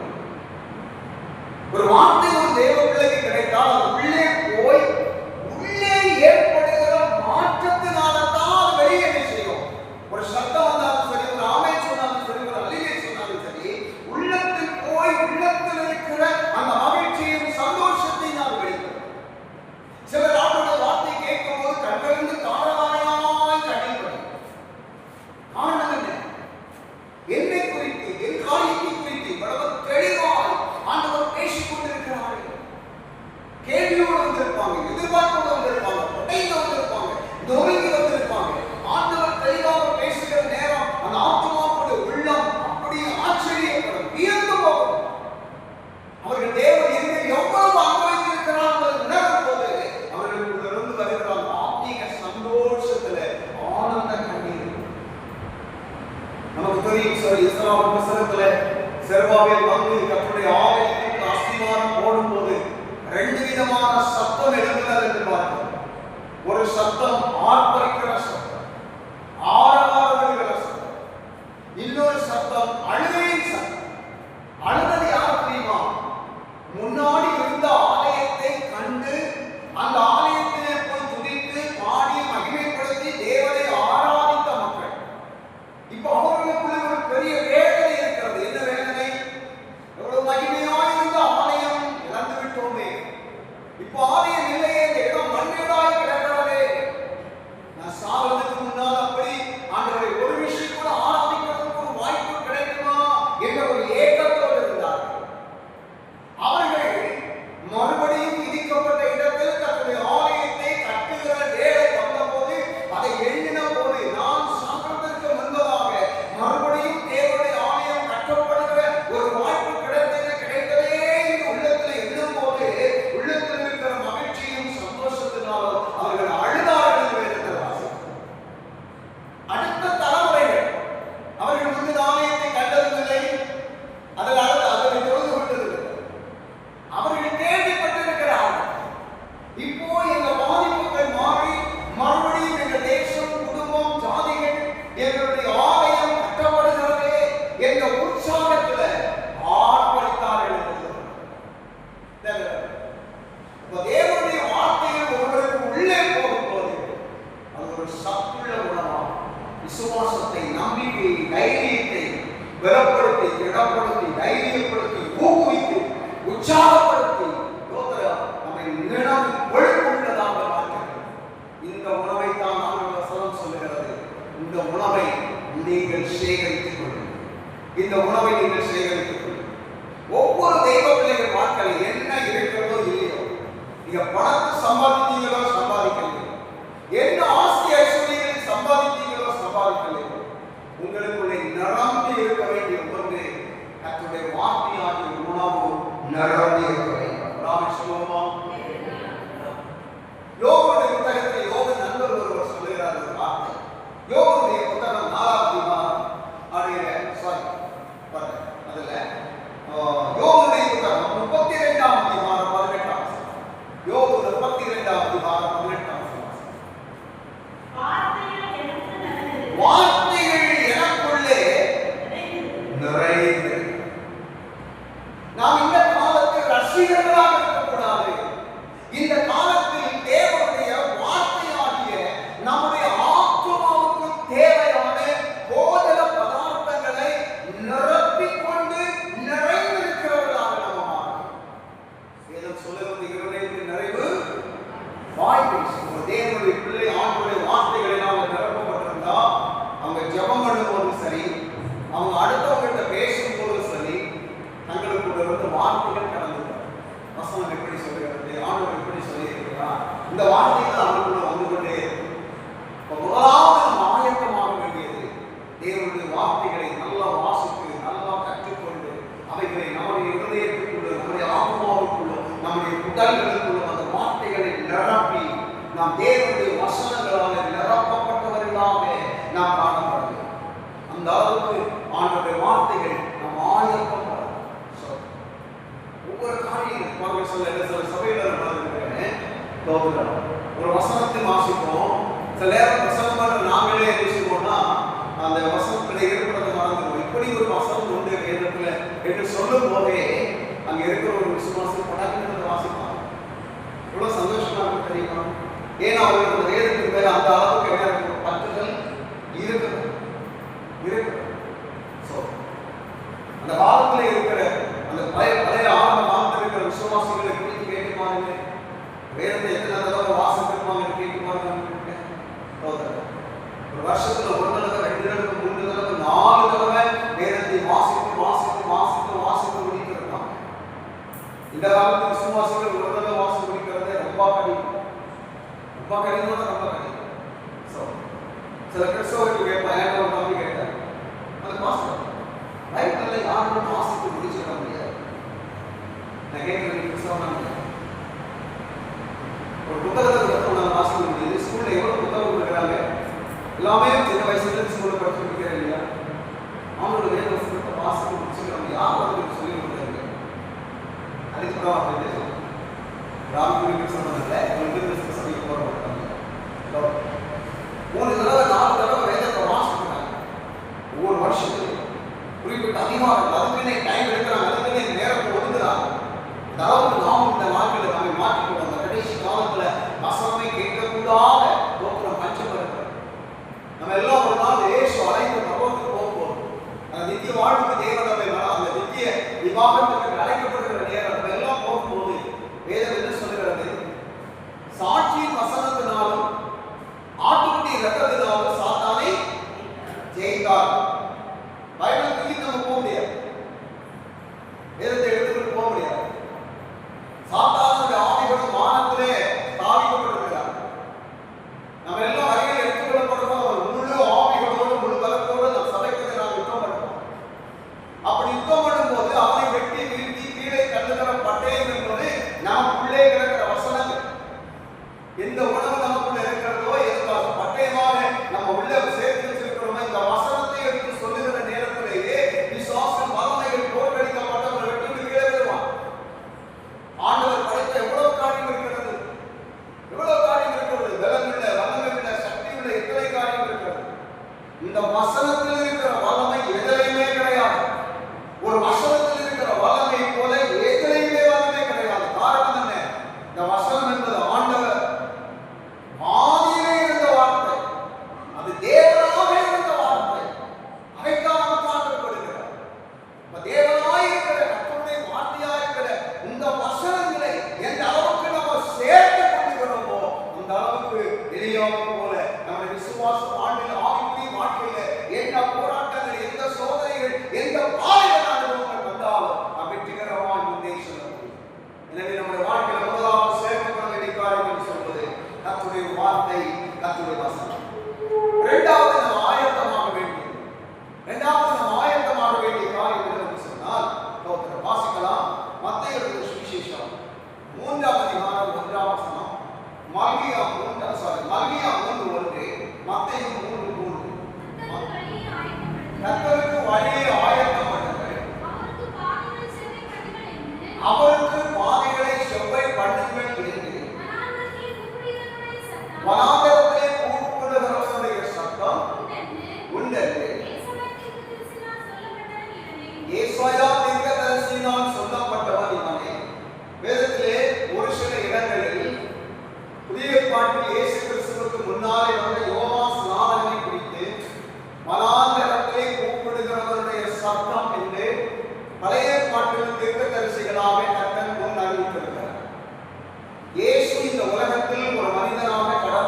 ஒரு வார்த்தை ஒரு தேவ பிள்ளைக்கு கிடைத்தால் அது உள்ளே போய் உள்ளே ஏற்படுகிற மாற்றத்தினால தான் அது வெளியே செய்யும். ஒரு சத்தம் வந்தாலும் சரி, ஒரு ஆமை சொன்னாலும் சரி, ஒரு அல்லேலூயா சொன்னாலும் சரி, உள்ளத்தில் போய் உள்ளத்தில் இருக்கிற அந்த மகிழ்ச்சியும் சந்தோஷத்தையும் நான் வெளிப்படுத்தும். சிலர் அவருடைய வார்த்தை கேட்கும் போது கண்களிலிருந்து தாரதாரையாய் கண்ணீர் வரும். காரணம் என்ன? என்னை குறித்து, என் காரியத்தை குறித்து இவ்வளவு தெளிவாய் ஆண்டவர் பேசிக் கொண்டிருக்கிறார்கள். கேள்வியோடு வந்திருப்பாங்க, எதிர்பார்ப்போடு வந்திருப்பாங்க, உடைந்து வந்திருப்பாங்க, நொறுங்கி வந்திருப்பாங்க. ஆண்டவர் தெளிவாக பேசுகிற நேரம் அந்த ஆத்மாவோட உள்ளம் அப்படியே ஆச்சரியப்படும், வியந்து போகும். அவர்கள் தேவன் எங்கே எவ்வளவு அனுபவித்திருக்கிறார்கள் உணரும் போது அவர்களுக்குள்ளிருந்து வருகிற ஆத்மீக சந்தோஷத்துல ஆனந்த கண்ணீர். நமக்கு தெரியும் சார், இஸ்ராயேல் புத்தகத்துல செருபாபேல் வந்து கர்த்தருடைய ஆலயத்திற்கு அஸ்திவாரம் போடும்போது 2 விதமான சத்தம் எழுப்புகிறது என்று பார்க்கிறோம். ஒரு சத்தம் ஆர்ப்பரிக்கிற சத்தம், ஆரவாரப்படுகிற சத்தம். இன்னொரு சத்தம் அழுகையின் சத்தம். அழுதது யார் தெரியுமா? முன்னாடி இருந்த ஆலயத்தை கண்டு அந்த ஆலயத்திலே போய் துதித்து பாடி மகிமைப்படுத்தி தேவனை ஆராதித்த மக்கள். இப்ப அவர்களுக்குள்ள ஒரு பெரிய வேதனை இருக்கிறது. என்ன வேதனை? எவ்வளவு மகிமையாய் இருந்த ஆலயம் இழந்து விட்டோமே, இப்ப ஆலயம் இல்லையே, இந்த இடம் மண்ணிடாய் கிடக்கிறதே. தேவனுடைய பிள்ளை ஆண்டுடைய வார்த்தைகளை நாம நிரப்பப்பட்டிருந்தா அவங்க ஜெபம் பண்ணும்போதும் சரி, அவங்க அடுத்தவங்கிட்ட பேசும்போதும் சரி, தங்களுக்குள்ள இருந்து வார்த்தைகள் கடந்து வசனம் எப்படி சொல்லுகிறது, ஆண்டவர் எப்படி சொல்லியிருக்கிறார், இந்த வார்த்தைகள் அவங்களுக்குள்ள வந்து கொண்டே முதலாவது நம்ம ஆயத்தமாக வேண்டியது தேவனுடைய வார்த்தைகளை நல்லா வாசித்து நல்லா கற்றுக்கொண்டு அவைகளை நம்முடைய இருதயத்துக்குள்ள, நம்முடைய ஆத்மாவுக்குள்ள, நம்முடைய உடல்களுக்குள்ள அந்த வார்த்தைகளை நிரப்பி நாம் தேவனுடைய வசனங்களால் நிரப்பப்பட்டவர்களாக நாம் காணப்படுகிறோம். அந்த அளவுக்கு ஆண்டவருடைய வார்த்தைகள் நம் ஆயத்தம் ஒவ்வொரு காரியம் சில சபையில ஒரு வசனத்தை வாசிப்போம். சில நேரம் வசனம் நாங்களே பேசுவோம்னா அந்த வசனத்துல இருக்கிறத மறந்துடும். இப்படி ஒரு வசனம் உண்டு வேதத்துல என்று சொல்லும் போதே அங்க இருக்கிற ஒரு விசுவாசம் படங்கள் வாசிப்பாங்க. இவ்வளவு சந்தோஷமா இருக்கு தெரியுமா? ஏன்னா அவங்களுக்கு வேதத்துக்கு மேல அந்த அளவுக்கு என்ன இருக்கு, பற்றுதல் இருக்குது. அந்த காலத்துல இருக்கிற அந்த பழைய ஆரம்ப காலத்தில் இருக்கிற விசுவாசிகளை குறித்து கேட்டு பாருங்க. வேதத்தை எத்தனை தடவை வாசித்திருப்பாங்கன்னு கேட்டு பாருங்க. ஒரு வருஷத்துல ஒரு தடவை, 2 தடவை, 3 தடவை, 4 தடவை வேதத்தை வாசித்து வாசித்து வாசித்து வாசித்து முடித்திருப்பாங்க. இந்த காலத்து விசுவாசிகள் ஒரு தடவை வாசித்து முடிக்கிறதே ரொம்ப கடினம். ரொம்ப கடினம். சில கிறிஸ்தவர்கள் கேட்பாங்க, ஒரு தம்பி கேட்டார், அது மாஸ்டர் பைபிள்ல யாரும் வாசித்து முடிச்சிட முடியாது. நான் கேட்கிறேன், கிறிஸ்தவன் ஒரு புத்தகத்தை வாசிக்க முடியுது. ஸ்கூல்ல எவ்வளவு புத்தகம் கொடுக்குறாங்க, எல்லாமே சின்ன வயசுல இருந்து ஸ்கூல்ல படிச்சு முடிக்கிறேன் இல்லையா? அவங்களோட வேத புத்தகத்தை வாசித்து முடிச்சுக்கிறாங்க. யார் வந்து சொல்லி கொடுக்குறாங்க? அதுக்கப்புறம் அப்படி ராமகுடி சொன்னதில்லை, சபைக்கு போறாங்க. 3 தடவை 4 தடவை வேதத்தை வாசிக்கிறாங்க. ஒவ்வொரு வருஷத்துலையும் குறிப்பிட்ட அதிகாரம் அதுக்குன்னே டைம் எடுக்கிறாங்க, அதுக்குன்னே நேரத்தை ஒதுக்குறாங்க. அதாவது நாம் இந்த வாழ்க்கையில நம்மை மாற்றிக்கொண்டு அந்த கடைசி காலத்துல வசனமே கேட்கக்கூடாத தோற்றம் பஞ்சம் இருக்கிறோம். நம்ம எல்லாம் ஒரு நாள் இயேசு அழைத்து பரலோகத்துக்கு போகும்போது அந்த நித்திய வாழ்வுக்கு தேவனவை அந்த நித்திய விவாகத்துக்கு அழைக்கப்படுகிற நேரம் நம்ம எல்லாம் போகும்போது வேதம் என்ன சொல்லுகிறது? சாட்சியின் வசனத்தினாலும் ஆட்டுக்குட்டி ரத்தத்தினாலும் சாத்தானை ஜெயித்தார். பைபிள் தூக்கி நம்ம போக முடியாது, வேதத்தை எடுத்துக்கிட்டு போக முடியாது. சாத்தானுடைய ஆவிகளும் வானத்திலே ஸ்தாபிக்கப்பட்டிருக்கிறார். நம்ம எல்லாம் வகையில் எடுத்துக்கொள்ளப்படுறோம். முழு ஆவிகளோடு முழு பலத்தோடு நம் சபைக்கு நாம் யுத்தம் பண்ணுவோம். அப்படி யுத்தம் பண்ணும்போது அவனை வெட்டி வீழ்த்தி கீழே கண்டுகிற பட்டயம் என்பது நமக்குள்ளே கிடக்கிற வசனங்கள். எந்த உணவு நமக்குள்ள இருக்கிறதோ, எதுக்காக பட்டயமாக நம்ம உள்ள சேர்த்து வச்சிருக்கிறோமோ, இந்த வசனத்தை எடுத்து சொல்லுகிற நேரத்திலேயே விசுவாச வல்லமைகள் தோற்கடிக்கப்பட்டவர் வெட்டி கீழே விடுவான். ஆண்டவர் படைத்த எவ்வளவு காரியம் இருக்கிறது, எவ்வளவு காரியம் இருக்கிறது, பலமுள்ள வல்லமையுள்ள சக்தியுள்ள எத்தனை காரியம் இருக்கிறது. இந்த வசனத்தில் இருக்கிற வல்லமை எதிலையுமே கிடையாது. ஒரு வசனத்தில் இருக்கிற வல்லமை போல எதிலையுமே வல்லமை கிடையாது. காரணம் என்ன? இந்த வசனம் என்பது ஆண்டவர் ஆதியிலே இருந்த வார்த்தை, அது தேவனாக இருந்த வார்த்தை. அதைத்தான் நமக்கு ஆண்டவர் கொடுக்கிறார். தேவனாய் இருக்கிற கர்த்தருடைய வார்த்தையாக இருக்கிற இந்த வசனங்களை எந்த அளவுக்கு நம்ம சேர்த்து கொள்கிறோமோ அந்த அளவுக்கு எளியாக போல நம்முடைய விசுவாச வாழ்வில் ஆவிக்குரிய வாழ்க்கையில எந்த போராட்டங்கள், எந்த சோதனைகள், எந்த பாதைகள் அனுபவங்கள் வந்தாலும் நாம் வெற்றிகரமாக முன்னே செல்ல முடியும். எனவே நம்முடைய வாழ்க்கையில முதலாவது சேர்க்கப்பட வேண்டிய காரியங்கள் சொல்வது கர்த்தருடைய வார்த்தை, கர்த்தருடைய வசனம். இரண்டாவது நாம் ஆயத்தமாக வேண்டியது, காரியம் என்று சொன்னால் வாசிக்கலாம். மத்தேயு எழுதின சுவிசேஷம் 3ஆம் அதிகாரம் 1ஆம் வசனம், மல்கியா 3:1, மத்தேயு 3:3. கர்த்தருக்கு வழியை ஆயத்தம் பண்ணுங்கள், அவருக்கு பாதைகளை செவ்வை பண்ணுங்கள் என்று வனாந்தரத்திலே கூப்பிடுகிறவருடைய சத்தம் உண்டென்று ஏசாயா தீர்க்கதரிசியினால் சொல்லப்பட்டவர் இவனே. வேதத்திலே ஒரு சில இடங்களில் புதிய ஏற்பாட்டில் இயேசு கிறிஸ்துவுக்கு முன்னாலே வந்த யோவான் ஸ்நானனை குறித்து வனாந்தரத்திலே கூப்பிடுகிறவருடைய சத்தம் என்று பழைய ஏற்பாட்டில் தீர்க்கதரிசிகளாக கர்த்தர் முன் அறிவித்திருக்கிறார். இயேசு இந்த உலகத்தில் ஒரு மனிதனாக கடந்து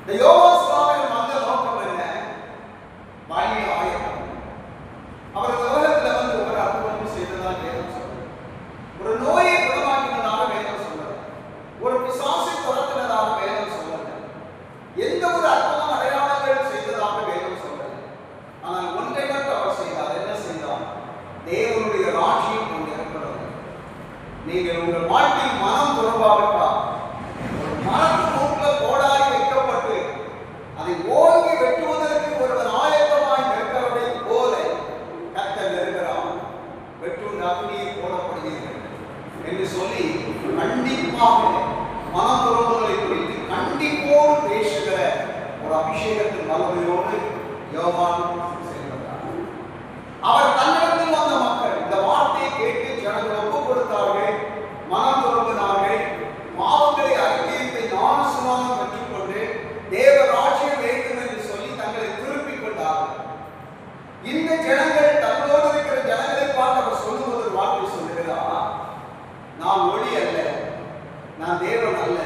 இந்த யோவான் சுவாமிகள் வந்த நோக்கம் என்ன? வழி ஆயத்தம். அவர் இந்த உலகத்துல வந்து ஒரு அற்புதம் செய்ததா வேதம் சொல்றது. ஒரு நோயை குணமாக்கினதாக வேதம் சொல்றது. ஒரு பிசாசை துரத்தினதாக வேதம் சொல்றது. எந்த ஒரு அற்புதம் அடையாளங்கள் செய்ததாக வேதம் சொல்றது. ஆனால் ஒன்றை மட்டும் அவர் செய்தார். என்ன செய்தார்? தேவனுடைய ராஜ்யம் கொண்டு இருக்கிறது. நீங்கள் உங்கள் வாழ்க்கையில் மனம் துறவாவிட்டால் ஒரு மரத்து மூக்கில் கோடாரி வைக்கப்பட்டு அதை ஓங்கி வெட்டுவதற்கு ஒருவர் ஆயத்தமாய் நிற்கிறதை போல கர்த்தர் இருக்கிறார். வெட்டு அக்னியை போடப்படுவீர்கள் என்று சொல்லி கண்டிப்பாக மனம் துறவுகளை குறித்து கண்டிப்போடு பேசுகிற ஒரு அபிஷேகத்தின் வல்லமையோடு யோவான் செயல்பட்டார். அவர் தன்னிடத்தில் வந்த மக்கள் இந்த வார்த்தையை கேட்டு ஜனங்கள் ஒப்புக் கொடுத்தார்கள், மனம் துறந்தார்கள், பாவங்களை அறிக்கையிட்டு ஞானஸ்நானம் பெற்றுக்கொண்டு தேவ ராஜ்யம் வேண்டும் என்று சொல்லி தங்களை திருப்பிக் கொண்டார்கள். இந்த ஜனங்கள் தங்களோடு இருக்கிற ஜனங்களை பார்த்து அவர் சொல்லுவது ஒரு வார்த்தை சொல்லுகிறார், நான் ஒளி அல்ல, நான் தேவன் அல்ல,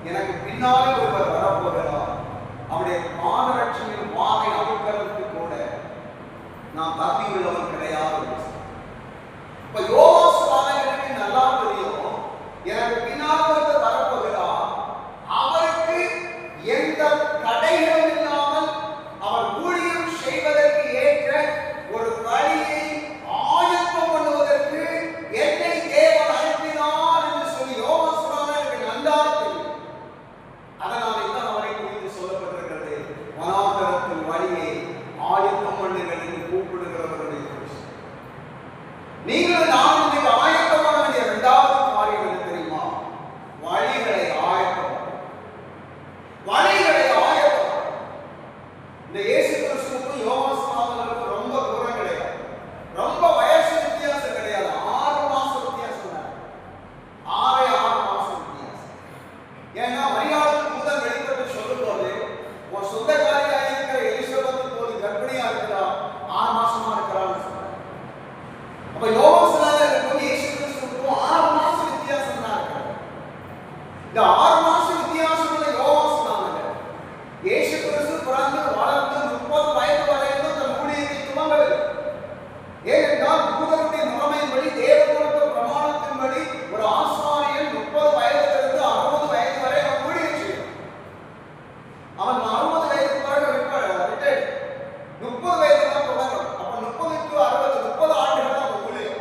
எனக்கு பின்னாலே ஒருவர் வரப்போகிறார், அவருடைய பாதரட்சையின் வாதை அமுக்கிறதுக்கு கூட நான் தகுதி உள்ளவன் கிடையாது. இப்ப யோவான் சுவாமிகளுக்கு நல்லா தெரியும், எனக்கு பின்னால் ஒருவர் வரப்போகிறார், அவருக்கு எந்த தடைகளும் இல்லாமல் அவர் ஊழியம் செய்வதற்கு ஏற்ற ஒரு வழியை ஆயத்தம் பண்ணுவதற்கு என்னை தேவன் அனுப்பினார் என்று சொல்லி யோவான் சுவாமிகளுக்கு நன்றாக தெரியும். அதனாலே தான் அவரை குறித்து சொல்லப்பட்டிருக்கிறது, வனாந்தரத்தின் வழியை ஆயத்தம் பண்ணுங்கள் என்று கூப்பிடுகிறவர்களுடைய நீங்கள் நான் இன்னைக்கு ஆயத்தம் பண்ண வேண்டிய இரண்டாவது காரியம் என்ன தெரியுமா? வழிகளை ஆயத்தம். வழிகளை ஆயத்தம். இந்த இயேசு கிறிஸ்துவுக்கும் யோவான் சுவாமிகளுக்கும் ரொம்ப தூரம் கிடையாது, ரொம்ப வயசு வித்தியாசம் கிடையாது, 6 மாசம் வித்தியாசம் தான். 6 மாசம் வித்தியாசம். ஏன்னா மரியாளுக்கு முதல் வெளிப்பட்டு சொல்லும்போது உன் சொந்தக்காரியா இருக்கிற எலிசபெத் போது கர்ப்பிணியா இருக்கிறா, 6 மாசமா இருக்கிறான்னு சொன்னார். அப்ப யோவான் சுவாமிகளுக்கும் இயேசு கிறிஸ்துவுக்கும் 6 மாசம் வித்தியாசம் தான் இருக்கிறது. இந்த 6 மாசம் வித்தியாசம் உள்ள யோவான் சுவாமிகள் இயேசு கிறிஸ்து பிறந்து வளர்ந்து 30 வயது வரையிலும் தன் ஊழியத்தை துவங்கவில்லை. ஏனென்றால் யூதருடைய முறைமையின்படி தேவன் கொடுத்த பிரமாணத்தின்படி ஒரு ஆசாரியன் 30 வயதிலிருந்து 60 வயது வரை அவன் ஊழியம் செய்யும். அவன் 60 வயதுக்கு பிறகு ரிட்டையர்ட், 30 வயது தான் தொடங்கும். அப்ப 30 to 60 30 ஆண்டுகள் தான் ஊழியம்.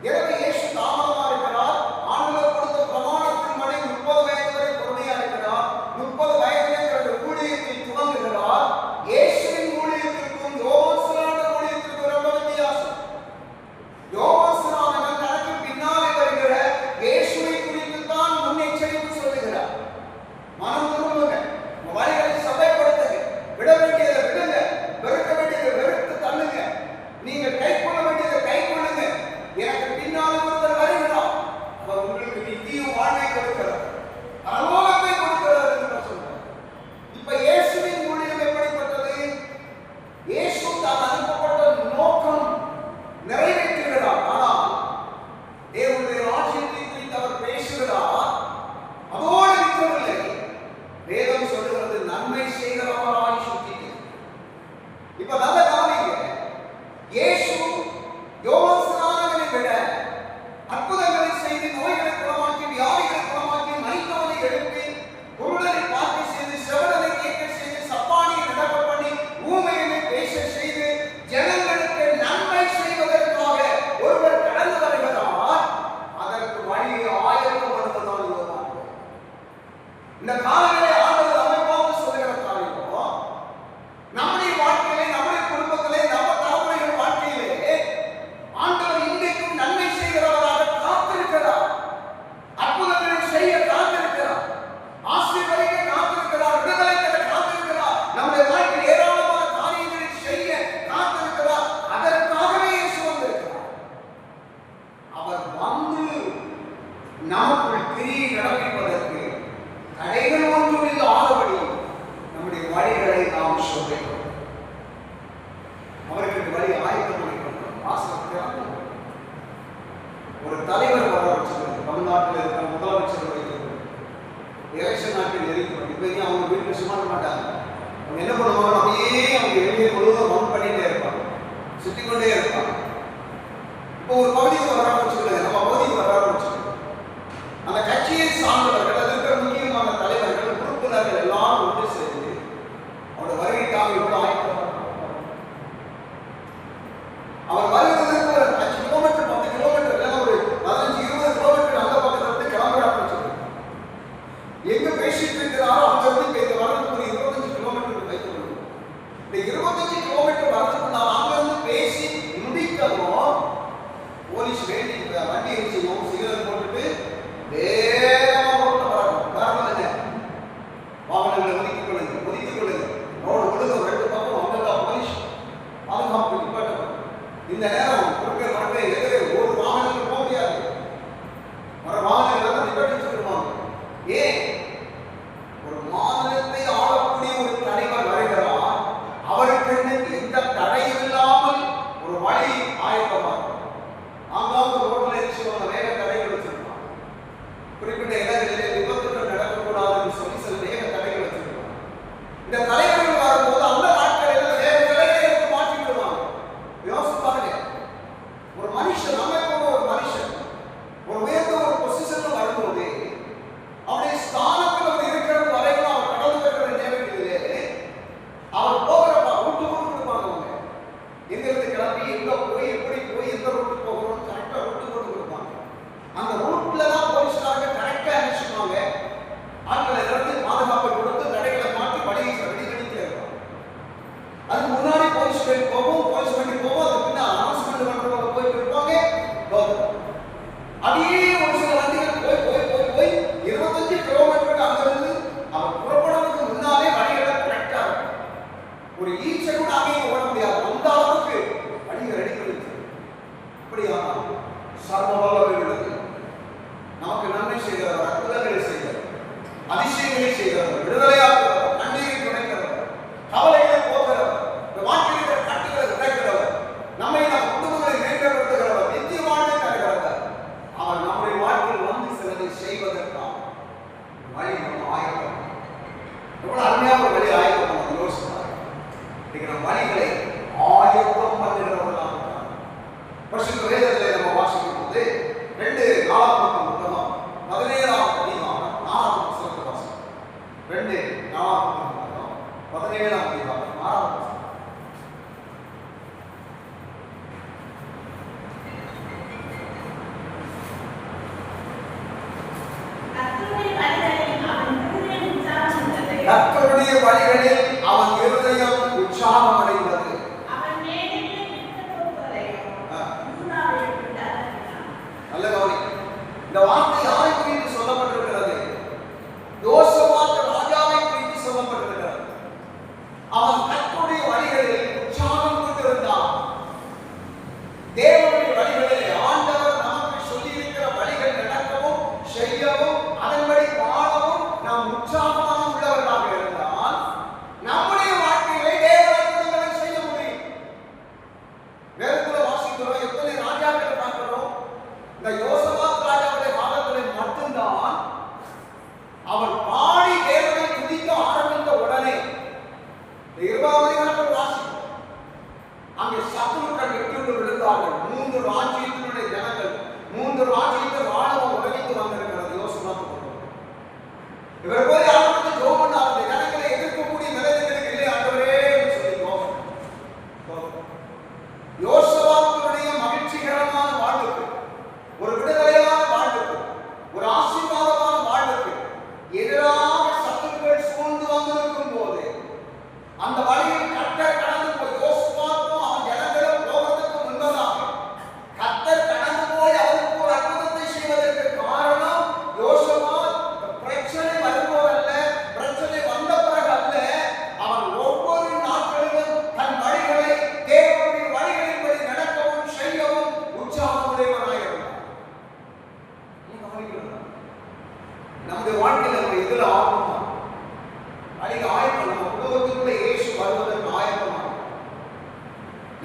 எனவே இயேசு தாமதமா இருக்கிறார், ஆண்டவர் கொடுத்த பிரமாணத்தின்படி 30 வயது வரை பொறுமையா இருக்கிறார், 30 வயதிலே தன்னுடைய ஊழியத்தை துவங்குகிறார். இயேசுவின் ஊழியத்திற்கும் யோவான் சுவாமிகள் ஊழியத்திற்கும் ரொம்ப வித்தியாசம். யோவான் சுவாமிகள் தனக்கு பின்னாலே வருகிற இயேசுவை குறித்து தான் முன்னெச்சரிப்பு சொல்லுகிறார். மனம் திரும்புங்க, வழிகளை சபைப்படுத்துங்க, விட வேண்டியதை விடுங்க, வெறுக்க வேண்டியதை வெறுத்து தள்ளுங்க, நீங்கள் கை கொள்ள வேண்டியதை கை கொள்ளுங்க. எனக்கு பின்னால் ஒருவர் வருகிறார், அவர் உங்களுக்கு நித்திய வாழ்வை கொடுக்கிறார், பரலோகத்தை கொடுக்கிறார் என்று சொல்றார். இப்ப இயேசுவின் ஊழியம் எப்படிப்பட்டது? இயேசு தான் அனுப்பப்பட்ட நோக்கம் நிறைவேற்றுகிறார். ஆனால் தேவனுடைய ராஜ்யத்தை குறித்து அவர் பேசுகிறார். அதோடு நிற்கவில்லை, வேதம் சொல்லுகிறது நன்மை செய்கிறவராய் சுற்றிட்டு. இப்ப நல்ல கவனிங்க, இயேசு யோவான் சுவாமிகளை விட அற்புதங்களை செய்து நோய்களை குணமாக்கி, வியாதிகளை குணமாக்கி, மரித்தவனை எழுப்பி, குருடனை பார்க்க செய்து, செவிடனை கேட்க செய்து, சப்பானியை நடக்க பண்ணி, ஊமையை பேச செய்து, ஜனங்களுக்கு நன்மை செய்வதற்காக ஒருவர் கடந்து வருகிறார். அதற்கு வழியை ஆயத்தம் பண்ணுவதால் யோவான். இந்த காலங்களை ஆண்டவர் அமைப்பாக சொல்லுகிற காரியம் நம்முடைய வாழ்க்கையிலே, நம்முடைய குடும்பத்திலே, நம்ம தலைமுறைகள் வாழ்க்கையிலே ஆண்டவர் இன்றைக்கும் நன்மை செய்கிறவராக காத்திருக்கிறார். அற்புதங்களை செய்ய காத்திருக்கிறார், ஆசீர்வதிக்க காத்திருக்கிறார், விடுதலை பெற காத்திருக்கிறார், நம்முடைய வாழ்க்கையில் ஏராளமான காரியங்களை செய்ய காத்திருக்கிறார். அதற்காகவே இயேசு வந்திருக்கிறார். அவர் வந்து நமக்குள் கிரியை நடப்பிப்பதற்கு தடைகள் ஒன்று வீட்டில் சும்மா இருக்க மாட்டாங்க. அவங்க என்ன பண்ணுவாங்க, அப்படியே அவங்க வெளியே முழுவதும் ரவுண்ட் பண்ணிட்டே இருப்பாங்க, சுற்றி கொண்டே இருப்பாங்க. இப்போ ஒரு பகுதிக்கு வர ஆரம்பிச்சுக்கிறது, நம்ம பகுதிக்கு வர ஆரம்பிச்சுக்கிறது. அந்த கட்சியை சார்ந்தவர்கள், அதில் இருக்கிற முக்கியமான தலைவர்கள், உறுப்பினர்கள் எல்லாரும் ஒன்று சேர்ந்து அவருடைய வருகைக்காக எவ்வளவு ஆயத்தமாக அவர் வருவதற்கு ஒரு 5 கிலோமீட்டர் 10 கிலோமீட்டர் இல்லைன்னா ஒரு 15-20 கிலோமீட்டர் அந்த பக்கத்துல இருந்து கிளம்புற ஆரம்பிச்சிருக்கு. எங்க பேசிட்டு இருக்கிறாரோ அங்க இருந்து இந்த வரதுக்கு ஒரு 25 கிலோமீட்டர் வைத்துள்ளது. இந்த 25 கிலோமீட்டர் வரதுக்கு நான் அங்க இருந்து பேசி முடிக்கவும் போலீஸ் வேண்டி வண்டி செய்யும், சிக்னல் போட்டுட்டு வேகமா ரோட்ல வரணும். காரணம் என்ன? வாகனங்களை ஒதுக்கிக் கொள்ளுங்க, ரோடு முழுக்க 2 பக்கம் அங்கெல்லாம் போலீஸ் பாதுகாப்பு நிப்பாட்டப்படும். இந்த நேரம் குறுக்க மரத்தை எதிரே ஒரு வாகனங்கள் போக முடியாது, மற்ற வாகனங்கள் நிப்பாட்டிச்சுருவாங்க. ஏன்? ஒரு மாநிலத்தை ஆளக்கூடிய ஒரு தலைவர் வருகிறார், அவருக்கு எந்த தடையும் இல்லாமல் ஒரு வழி ஆயத்தமாக ஆங்காவது ரோட்ல இருந்துச்சு வேக தடைகள் வச்சிருப்பாங்க. குறிப்பிட்ட இடங்களில் விபத்துகள் நடக்கக்கூடாதுன்னு சொல்லி சில வேக தடைகள் வச்சிருப்பாங்க. இந்த தலைவர்கள் வரும்போது அந்த நாட்களில் வேக விலைகளை மாற்றி விடுவாங்க. யோசிச்சு பாருங்க, ஒரு மனுஷன் அமைப்போட ஒரு மனுஷன் ஒரு உயர்ந்த ஒரு பொசிஷன்ல வரும்போது அவருடைய ஸ்தானத்தில் அவர் இருக்கிறது வரைக்கும் அவர் கடந்து இருக்கிற நேரங்களிலே அவர் போகிறப்ப ரூட்டு கொடுப்பாங்க. அவங்க எங்கிருந்து கிளம்பி எங்க போய் எப்படி போய் எந்த ரூட்டு போகிறோம் கரெக்டா ரூட்டு கொண்டு கொடுப்பாங்க. அந்த ரூட்ல தான் போலீஸ்காரங்க கரெக்டா அனுப்பிச்சுவாங்க. ஆட்களை நிறுத்தி பாதுகாப்பை கொடுத்து தடைகளை மாற்றி வழியை வெடிக்கடிக்க இருப்பாங்க. அதுக்கு முன்னாடி போலீஸ் வண்டி போகும், போலீஸ் வண்டி போகும், அதுக்கு பின்னாடி அனௌன்ஸ்மெண்ட் பண்றவங்க போயிட்டு இருப்பாங்க. அப்படியே ஒரு சில வண்டிகள் போய் போய் போய் போய் 25 கிலோமீட்டருக்கு அங்கிருந்து அவர் புறப்படுறதுக்கு முன்னாலே வழிகளை கரெக்டா இருக்கும். ஒரு ஈச்சை கூட அங்கேயும் ஓட முடியாது, அந்த அளவுக்கு வழிகள் ரெடி பண்ணிச்சு. அப்படியான சர்வ வல்லமையுள்ளது, நமக்கு நன்மை செய்கிறவர், அற்புதங்களை செய்கிறவர், அதிசயங்களை செய்கிறவர், விடுதலையாக்குகிறவர், கண்ணீரை துடைக்கிறவர், கவலைகளை போக்குறவர், வாழ்க்கையில கட்டுகளை உடைக்கிறவர், நம்மை நம் குடும்பங்களை மேம்படுத்துகிறவர், நித்திய வாழ்வை தருகிறவர். அவர் நம்முடைய வாழ்க்கையில் வந்து சிலதை செய்வதற்காக வழி நம்ம ஆயத்தம். எவ்வளவு அருமையாக ஒரு வழி ஆயத்தம் நம்ம யோசிப்பாங்க. இன்னைக்கு நம்ம வழிகளை ஆயத்தம் பண்ணுகிறவர்களாக பரிசுத்த வேதத்தில் நம்ம வாசிக்கும் போது 2:4 புத்தகம் 17ஆம் அதிகாரம் 4ஆம் வசனத்தை வாசிக்கிறோம். 2:4 புத்தகம் 17ஆம் அதிகாரம் 4ஆம் வசனம். கர்த்தருடைய வழிகளில் அவன் இருதயம் உற்சாகம் அடைந்தது. நல்ல கவனி, இந்த வார்த்தை யாரை குறித்து சொல்லப்பட்டிருக்கிறது? யோசபாத் ராஜாவை குறித்து சொல்லப்பட்டிருக்கிறது. அவன் கர்த்தருடைய வழிகளில் உற்சாகம் கொண்டிருந்தான். தேவனுடைய வழிகளில் ஆண்டவர் நமக்கு சொல்லி இருக்கிற வழிகள் நடக்கவும் செய்யவும் அதன்படி வாழவும் நாம் உற்சாகமாக உள்ளவர்களாக இருந்தால் நம்முடைய வாழ்க்கையிலே தேவ அற்புதங்களை செய்ய முடியும். வேதத்துல வாசிக்கிறோம், எத்தனை ராஜாக்களை பார்க்கிறோம். இந்த யோசபாத் ராஜாவுடைய காலத்தில் மட்டும்தான் அவர் பாடி தேவனை துதிக்க ஆரம்பித்த உடனே 20ஆம் அதிகாரத்தில் வாசிக்கிறோம், அங்கே சத்துருக்கள் வெற்றி விழுந்தார்கள். 3 ராஜ்யத்தினுடைய ஜனங்கள், 3 ராஜ்யத்தை ராணுவம் உலகித்து வந்திருக்கிறது. யோசபாத் இவர் போய் ஆரம்பித்து ஜோபன் அந்த ஜனங்களை எதிர்க்கக்கூடிய நிலைமைகளுக்கு இல்லை ஆண்டவரே என்று சொல்லி யோசபாத்துடைய மகிழ்ச்சிகரமான வாழ்வுக்கு, ஒரு விடுதலையான வாழ்வுக்கு, ஒரு ஆசீர்வாதமான வாழ்வுக்கு எதிராக சத்துருக்கள் சூழ்ந்து வந்திருக்கும் போது அந்த வழியில் கர்த்தர் கடந்து போய் யோசபாத்தும் அவன் ஜனங்களும் போவதற்கு முன்பதாக கர்த்தர் கடந்து போய் அவருக்கு ஒரு அற்புதத்தை செய்வதற்கு காரணம் யோசபாத் பிரச்சனை வரும்போதல்ல, பிரச்சனை வந்த பிறகு அல்ல, அவன் ஒவ்வொரு நாட்களிலும் தன் வழிகளை தேவனுடைய வழிகளின்படி நடக்கவும் செய்யவும் உற்சாகமுடையவனாக இருந்தான். நம்முடைய வாழ்க்கையில் நம்ம இதில் ஆர்வமா அடிக்க ஆயத்தம். நம்ம குடும்பத்துக்குள்ள இயேசு வருவதற்கு ஆயத்தமாக,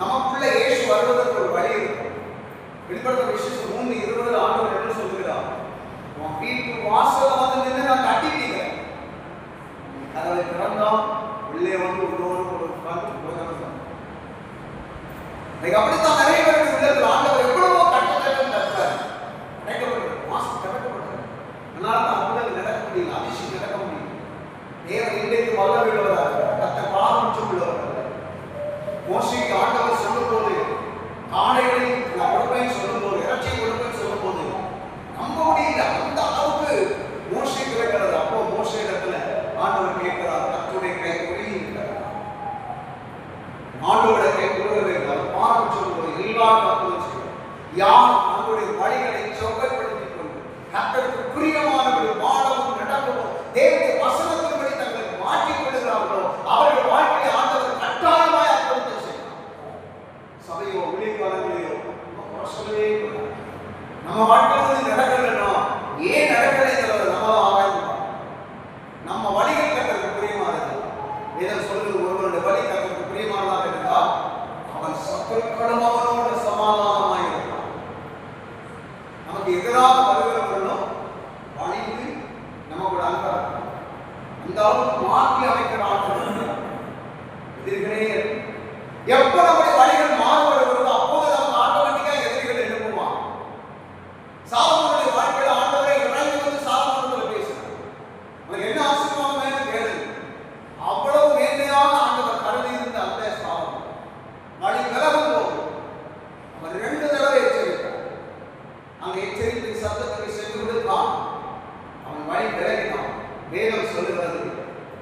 நமக்குள்ள இயேசு வருவதற்கு ஒரு வழி இருக்கும். வெளிப்படுத்த விசேஷம் 3:20 ஆண்டவர் என்ன சொல்கிறார்? உன் வீட்டு வாசல்ல வந்து நின்று நான் தட்டிட்டீங்க, கதவை அப்படித்தான் நிறைய பேருடைய உள்ளத்தில் ஆண்டவர் எவ்வளவோ கட்டளைகள் தருகிறார். அடைக்கப்பட்டு மாசம் கடக்கப்பட்டது. அதனால தான் அற்புதங்கள் நடக்க முடியல, அதிசயம் நடக்க முடியும். தேவன் இன்றைக்கு வல்லமை உள்ளவராக, கர்த்தர் பராமரிப்பு உள்ளவராக. மோசேக்கு ஆண்டவர் சொல்லும்போது, காளைகளை நான் கொடுப்பேன்னு சொல்லும்போது, இறைச்சியை கொடுப்பேன்னு சொல்லும்போது நம்ப முடியல. அந்த அளவுக்கு மோசே கிடைக்கிறது. அப்போ மோசே இடத்துல ஆண்டவர் கேட்கிறார், கர்த்தருடைய கை குறியிருக்கிறார். ஆண்டவருடைய கை குறியிருக்கிறார். பாரம் சொல்லும்போது எல்லா கர்த்தரும் செய்யும். யார் நம்முடைய வழிகளை சொற்கப்படுத்திக் கொண்டு கர்த்தருக்கு பிரியமானபடி வாழவும் நடக்கவும் தேவனுடைய வசனத்தின்படி தங்களை மாற்றிக் கொள்கிறார்களோ அவர்கள் வாழ்க்கையை ஆண்டவர் கட்டாயமாய் அர்ப்பணித்து செய்வார். சபையோ விழிக்காலங்களையோ சொல்லவே கூடாது. நம்ம வாழ்க்கையில் நடக்கலன்னா ஏன் நடக்கலைங்கிறத நம்ம ஆராய்ந்து நம்ம வழிகள் கர்த்தருக்கு பிரியமானது. வேதம் சொல்லுது, ஒருவருடைய வழி கர்த்தருக்கு பிரியமானதாக இருந்தால் அவன் சத்துருக்களும் அவனோடு சமாதானமாக இருப்பான். நமக்கு எதிராக வருகிறவர்களும் வழிந்து நமக்கு அன்பாக அந்த அளவுக்கு மாற்றி அமைக்கிற ஆட்கள் எதிரிகளே. எப்ப நம்முடைய வழிகள் மாறுபடுகிறதோ அப்போது நமக்கு ஆட்டோமேட்டிக்கா எதிரிகள் எழுப்புவான். சாலமோனுடைய வாழ்க்கையில ஆண்டவரை இறங்கி வந்து சாலமோனிடத்தில் பேசுறார். உனக்கு என்ன ஆசீர்வாதம் வேணும் கேளு. அவ்வளவு மேன்மையாக ஆண்டவர் கருதி இருந்த அந்த சாலமோன் வழி விலகும் போது அவர் 2 தடவை எச்சரித்தார். அங்க எச்சரிக்கை சத்தத்துக்கு சென்று விடுத்தான். அவன் வழி விலகினான். வேதம் சொல்லுகிறது,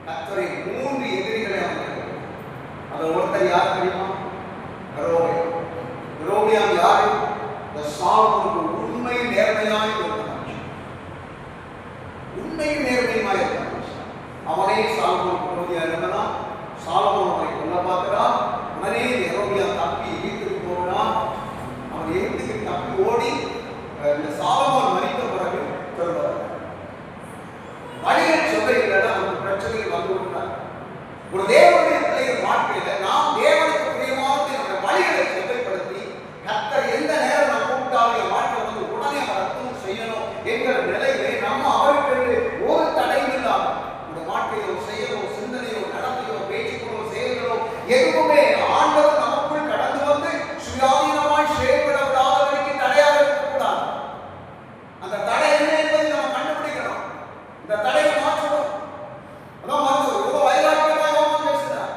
கர்த்தரை 3 எதிரிகளை அவன். அதில் ஒருத்தர் யார் தெரியுமா? ரோபியாம் யாரு? இந்த சாலமோனுக்கு உண்மையும் நேர்மையாய் இருந்தான். உண்மையும் நேர்மையுமாய் இருந்தான். அவனே சாலமோனுக்கு விரோதியா இருந்தான். சாலமோன் அவனை கொல்ல பார்க்கிறான். உடனே ரோபியாம் தப்பி எகிப்துக்கு போகிறான். அவன் எகிப்துக்கு தப்பி ஓடி இந்த சாலமோன் மரித்த பிறகு சொல்வார், வழிகள் சொல்ல இல்லைன்னா அவனுக்கு பிரச்சனைகள் வந்து விட்டார். ஒரு தேவனுடைய பிள்ளைகள் வாழ்க்கையில நாம் தேவனுக்கு பிரியமான என்னுடைய வழிகளை செவ்வாய்ப்படுத்தி கர்த்தர் எந்த நேரம் நான் கூப்பிட்டாலும் என் வாழ்க்கை வந்து உடனே அவர் அற்புதம் செய்யணும் என்கிற நிலையிலே நம்ம அவருக்கு ஒரு தடையும் இல்லாமல் இந்த வாழ்க்கையோ செயலோ சிந்தனையோ நடத்தையோ பேச்சுக்களோ செயல்களோ எதுவுமே ஆண்டவர் நமக்குள் கடந்து வந்து சுயாதீனமாய் செயல்பட விடாதவருக்கு தடையாக இருக்கக்கூடாது. அந்த தடை என்ன என்பதை நம்ம கண்டுபிடிக்கணும். இந்த தடையை மாற்றணும். அதான் மருத்துவர் இவ்வளவு வைராக்கியமா யோவான் பேசுறார்.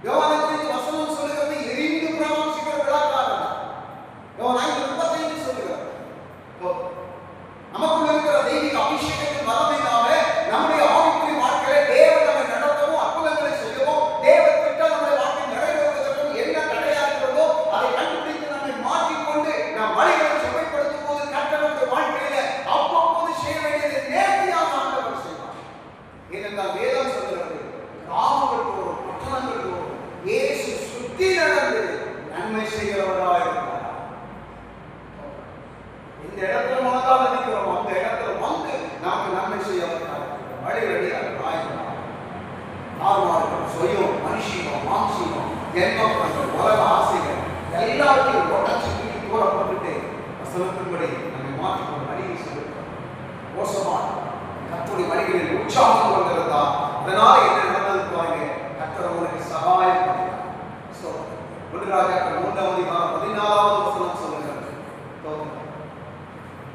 யோவானை குறித்து வசனம் சொல்லுகிறது, எரிந்து பிரகாசிக்கிற விளக்காக. யோவான் 5:35 சொல்லுகிறார். நமக்குள்ள இருக்கிற தெய்வீக அபிஷேகத்தின் வல்லமையினால நம்முடைய ஆவிக்குரிய வாழ்க்கையில தேவன் நம்மை நடத்தவும் அற்புதங்களை செய்யவும் தேவ திட்டம் நம்முடைய வாழ்க்கையில் நிறைவேறுவதற்கும் என்ன தடையா இருக்கிறதோ அதை கண்டுபிடித்து நம்மை மாற்றிக்கொண்டு நம் வழிகளை செவ்வாய்ப்படுத்தும் போது கர்த்தருடைய வாழ்க்கையில அவ்வப்போது செய்ய வேண்டியதை நேர்த்தியாக ஆண்டவர் செய்வார். ஏனென்றால் வேதம் சொல்கிறது, கிராமங்களுக்கு ஒரு பட்டணங்களுக்கு ஒரு இயேசு சுற்றி நடந்து நன்மை செய்கிறவராக இருக்கிறார். இந்த இடத்துல மனதால் நிற்கிறோம், அந்த இடத்துல வந்து நமக்கு நன்மை செய்ய வழிவழியாக சுயம் மனுஷியம் மாம்சீகம் ஜென்மங்கள் உலக ஆசைகள் எல்லாத்தையும் உடச்சு கூறப்பட்டுட்டு வசனத்தின்படி நம்மை மாற்றிக்கொண்டு வழியை சொல்லிருக்கிறோம். மோசமான கர்த்தருடைய வழிகளில் உற்சாகம் கொண்டிருந்தா அதனால என்ன நடந்தது பாருங்க. கர்த்தர் உங்களுக்கு சகாயம் பண்ணினார். 1 ராஜாக்கள் 3:14 வசனம் சொல்லுகிறது,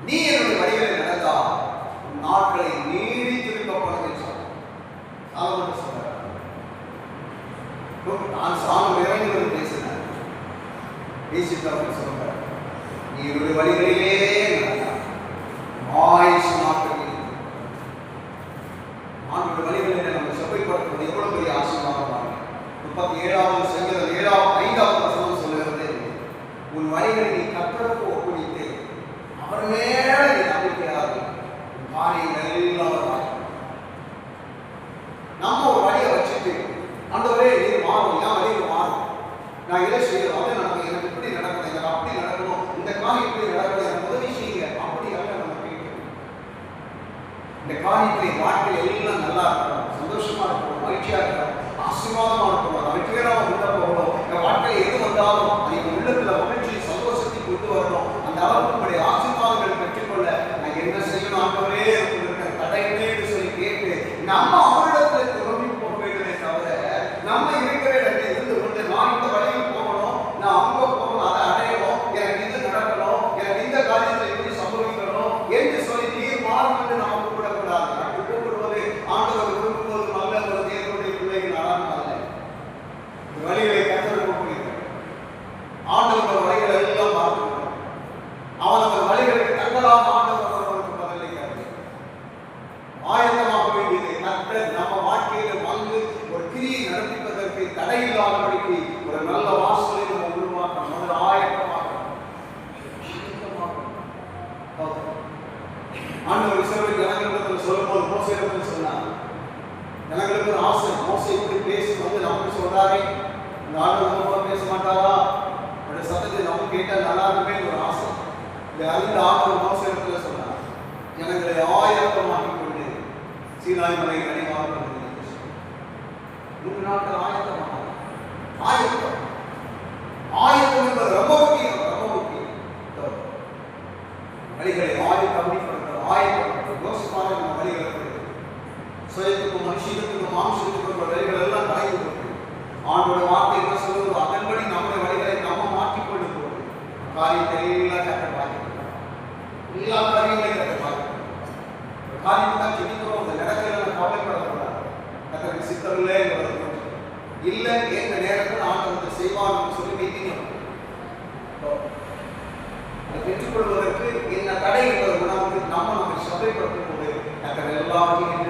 நீ என்னுடைய வழிகளில் நடந்தா உன் நாட்களை நீடித்திருக்கப்படும் சொன்னார். சொல்றார், நான் சாமி இறங்கி பேசினேன். பேசிட்டவர்கள் சொல்றார், நீ என்னுடைய வழிகளிலே நடந்தா ஆயுசு நாட்கள் ஆண்டோட வழிகளில் நம்ம செவ்வாய்ப்படுத்துவது எவ்வளவு பெரிய ஆசீர்வாதமாக. 37வது சங்கீதம் 5வது வசனம் சொல்லுகிறது, உன் வழிகளை நீ கர்த்தருக்கு ஒப்புவித்து அவர் மேல நீ நம்பிக்கையாக காரியங்கள் எல்லாம். நம்ம ஒரு வழியை வச்சுட்டு ஆண்டவரே நீ மாறும், என் வழியில் மாறும், நான் எதை செய்யணும், அது நடக்கும், எனக்கு இப்படி நடக்கணும், எனக்கு அப்படி நடக்கணும், இந்த காரியம் இப்படி நடக்கணும், எனக்கு உதவி செய்யுங்க, அப்படி அல்ல நம்ம கேட்கணும். இந்த காரியத்தை வாழ்க்கையில் எல்லாம் நல்லா இருக்கணும், சந்தோஷமா இருக்கணும், மகிழ்ச்சியா இருக்கணும், ஆசீர்வாதமா இருக்கணும், வெற்றிகரமாக உள்ள போகணும். என் வாழ்க்கையில் எது வந்தாலும் அது என் உள்ளத்துல மகிழ்ச்சி சந்தோஷத்தை கொண்டு வரணும். அந்த அளவுக்கு உங்களுடைய ஆசீர்வாதங்களை பெற்றுக்கொள்ள நான் என்ன செய்யணும் ஆண்டவரே இருக்கிற தடைகளே என்று சொல்லி கேட்டு நம்ம அவரிடத்துல திரும்பி போக வேண்டுமே தவிர நம்ம இருக்கிற இடத்துல இருந்து கொண்டு நான் இந்த வழியில் போகணும், நான் அங்க தடை இல்லாதபடிக்கு ஒரு நல்ல வாசலை நம்ம உருவாக்கணும். அது ஆயத்தமாக்கணும். ஆண்டவர் இஸ்ரவேல் ஜனங்களிடத்தில் சொல்லும்போது மோசேயிடத்தில் சொன்னார். ஜனங்களுக்கு ஒரு ஆசை, மோசே இப்படி பேசி வந்து நமக்கு சொல்றாரே, இந்த ஆண்டவர் நம்ம பேச மாட்டாரா, அவருடைய சத்தத்தை நம்ம கேட்டால் நல்லா இருக்குமே ஒரு ஆசை. இந்த அறிந்த ஆண்டவர் மோசேயிடத்தில் சொன்னார், ஜனங்களை ஆயத்தமாக்கிக் கொண்டு சீனாய் மலை அடிவாங்க 3 நாட்கள் ஆயத்தமாக. ஆயத்தம் ஆயத்தம் என்பது ரொம்ப முக்கியம், ரொம்ப முக்கியம். வழிகளை ஆயத்தம் யோசிப்பாக நம்ம வழிகளை சுயத்துக்கும் மனுஷத்துக்கும் மாம்சத்துக்கும் வழிகள் எல்லாம் கலைந்து போட்டு ஆண்டோட வார்த்தை என்ன சொல்லுவதோ அதன்படி நம்முடைய வழிகளை நம்ம மாற்றிக்கொண்டு போது காரியத்தை எல்லாம் கட்ட பார்க்கிறோம். எல்லா காரியங்களையும் கட்ட பார்க்கிறோம். காரியம் தான் செடிக்கிறோம், அந்த நடக்கலாம் கவலைப்படக்கூடாது. கத்தருக்கு சித்தம் இல்லை இல்லை எந்த நேரத்தில் ஆண்டவர்கள் செய்வார் சொல்லி வைக்கணும். பெற்றுக்கொள்வதற்கு என்ன தடை என்பது நமக்கு நம்மை சபைப்படுத்தும் போது கத்தர் எல்லாத்தையும்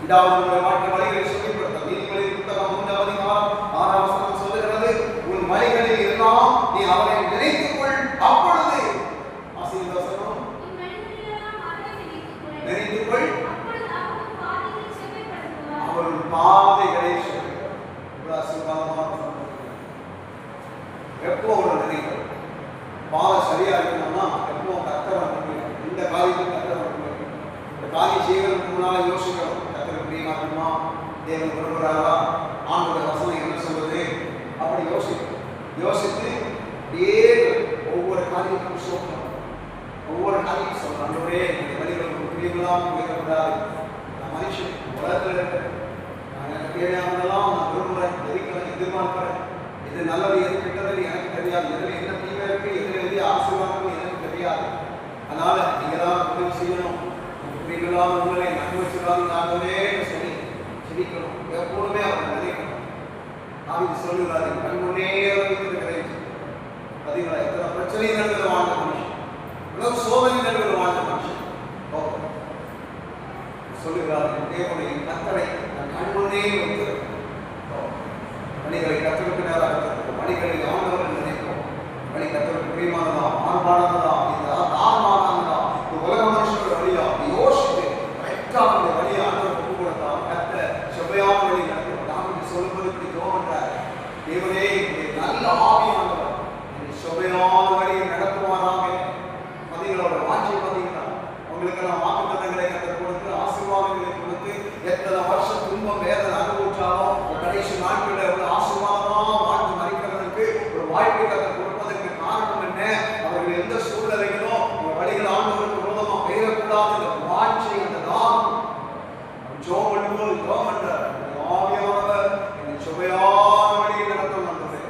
இதாவது வாழ்க்கை வழிகளை சொல்லிப்படுத்த நீதிபதி புத்தகம் 3 அதிகாரம் 6 வசனம் சொல்லுகிறது, உன் வழிகளில் எல்லாம் நீ அவரை நினைத்துக்கொள், அப்பொழுது ஆசீர்வாதம் நினைத்துக்கொள், அவர் பாதைகளை சொல்லுகிறார். ஆசீர்வாதமாக எப்போ ஒரு நினைவு பாதை சரியா இருக்கணும்னா எப்போ கத்தர் இந்த காரியத்தில் கத்தர் இந்த காரியம் செய்வதற்கு முன்னால யோசிக்கணும். பிரியமாக்குமா, தேவன் விரும்புகிறாரா, ஆண்டோட வசனம் என்ன சொல்வது, அப்படி யோசித்து ஒவ்வொரு காரியத்தையும் சொல்லணும். ஒவ்வொரு காரியத்தையும் சொல்லணும். ஆண்டவரே இந்த வழிகளுக்கு பிரியங்களாக இருக்கக்கூடாது. நான் மனுஷன் உலகத்தில் இருக்கிறேன், நான் எனக்கு தேவையானதெல்லாம் நான் விரும்புகிறேன், எதிர்பார்க்கிறேன். எது நல்லது எது கெட்டது எனக்கு தெரியாது, எதில் என்ன தீமை இருக்கு, எது ஆசீர்வாதம் எனக்கு தெரியாது. அதனால நீங்க தான் உதவி செய்யணும். பிரியங்களாக உங்களை அனுபவிச்சுடாதே சொல்லி சிரிக்கணும். எப்போதுமே அவர் நினைக்கணும். நான் சொல்லுகிறாரு, கண்முன்னே வைத்திருக்கிறேன். பார்த்தீங்களா, எத்தனை பிரச்சனை நடந்தது வாழ்ந்த மனுஷன், இவ்வளவு சோதனை நடந்தது வாழ்ந்த மனுஷன் சொல்லுகிறார், தேவனுடைய கத்தரை நான் கண்முன்னே வைத்திருக்கிறேன். பணிகளை கத்தருக்கு நேராக இருக்கிறோம், பணிகளை ஆண்டவர்கள் நினைப்போம். பணி கத்தருக்கு பிரியமானதா, மாறுபாடானதா, இந்த தாரமானதா, உலக மனுஷனோட வழியா யோசித்து கரெக்டாக வழியை ஆண்டவர் ஒப்பு கொடுத்தால் கத்த செவ்வையான வழி நடக்கும். நாம் சொல்லும்போது இப்படி தோன்றார், தேவனே நல்ல ஆவியானவர் செவ்வையான வழியை நடத்துவாராக. பதிகளோட வாட்சியை பார்த்தீங்கன்னா உங்களுக்கெல்லாம் வாக்குத்தத்தங்களை கத்த கொடுத்து ஆசீர்வாதங்களை கொடுத்து எத்தனை வருஷம் துன்பம் வேதனை அனுபவிச்சாலும் கடைசி நாட்களில் எவ்வளவு ஆசீர்வாதமாக வாழ்ந்து மறிக்கிறதுக்கு ஒரு வாய்ப்பை கத்த கொடுப்பதற்கு காரணம் என்ன? அவர்கள் எந்த சூழ்நிலைகளும் வழிகள் ஆண்டவருக்கு விரோதமாக பெயரக்கூடாது. இந்த வாட்சை அந்த தான் ஜோமன்கள் ஜோமன்றார் ஆவியானவர் என்னை சுவையான வழியை நடத்தம் வந்தது.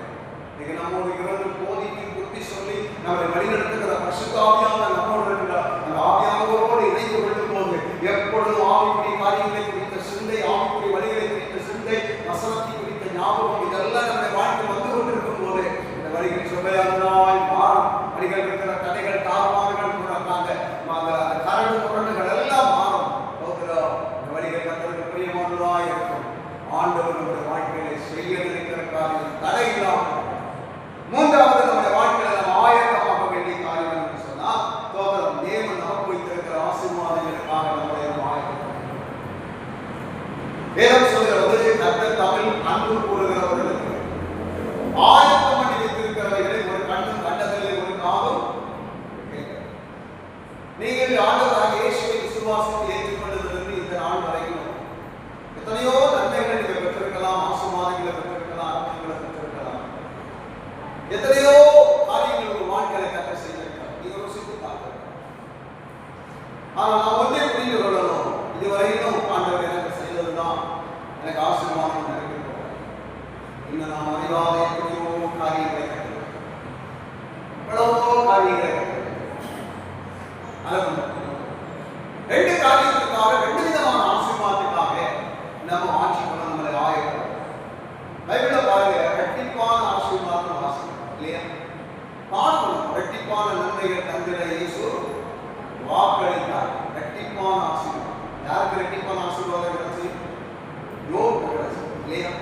இன்னைக்கு நம்மோடு இருந்து போதிக்கு புத்தி சொல்லி நம்மளை வழி நடத்துகிற பரிசுத்த ஆவியான நம்மோடு இருக்கிறார். அந்த ஆவியானவரோடு இணைந்து கொள்ளும் போது எப்பொழுதும் ஆவிக்குரிய காரியங்களை குறித்த சிந்தை, ஆவிக்குரிய வழிகளை குறித்த சிந்தை, வசனத்தை குறித்த ஞாபகம் இதெல்லாம் நம்முடைய வாழ்க்கை வந்து கொண்டிருக்கும் போது இந்த வழிகள் சுவையானதாய் மாறும். வழிகள் இருக்கிற தடைகள் தாரமானங்கள் அந்த கரடு முரண்டுகள் எல்லாம் மாறும். வழிகள் கத்தருக்கு பிரியமானதாய் இருக்கும். ஆண்டவர் நம்முடைய வாழ்க்கையை செய்ய நினைக்கிற காரியம் தடை இல்லாமல். மூன்றாவது நம்முடைய வாழ்க்கையில நம்ம ஆயத்தமாக வேண்டிய காரியம் என்று சொன்னால் தோதரம் தேவன் நமக்கு வைத்திருக்கிற ஆசீர்வாதங்களுக்காக நம்முடைய ஆயத்தம். வேதம் சொல்கிறது, கர்த்தர் தமிழ் அன்பு கூறுகிறவர்களுக்கு ஆயத்தம் பண்ணி வைத்திருக்கிறவர்களை ஒரு கண்ணும் கண்டதில்லை, ஒரு காதும் கேட்கிறது. நீங்கள் ஆண்டவராக இயேசுவை விசுவாசத்தை ஏற்றுக்கொண்டதிலிருந்து இந்த நாள் வரைக்கும் எத்தனையோ நன்மைகளை நீங்கள் பெற்றிருக்கலாம், ஆசீர்வாதங்களை பெற்றிருக்கலாம், அர்த்தங்களை பெற்றிருக்கலாம், எத்தனையோ காரியங்கள் ஒரு வாழ்க்கையை கற்று செய்திருக்கலாம். நீங்க யோசித்து பார்க்கலாம். ஆனால் நான் ஒன்றே புரிந்து கொள்ளணும், இதுவரையிலும் ஆண்டவர் எனக்கு செய்ததுதான் எனக்கு ஆசீர்வாதம் நினைக்கிறோம். இன்னும் நாம் அறிவாத எத்தனையோ காரியங்களை கற்றுக்கிறோம், எவ்வளவோ காரியங்களை கற்றுக்கிறோம். ரெண்டு காரியத்துக்காக, ரெண்டு விதமான ஆசீர்வாதத்துக்காக நம்ம ஆட்சி பண்ண நம்மளை ஆயத்தம். பைபிள பாருங்க, ரெட்டிப்பான ஆசீர்வாதம் ஆசீர்வாதம் இல்லையா? பார்க்கணும், ரெட்டிப்பான நன்மைகள் தந்திர இயேசு வாக்களித்தார். ரெட்டிப்பான ஆசீர்வாதம். யாருக்கு ரெட்டிப்பான ஆசீர்வாதம் கிடைச்சி? யோபுக்கு கிடைச்சி இல்லையா?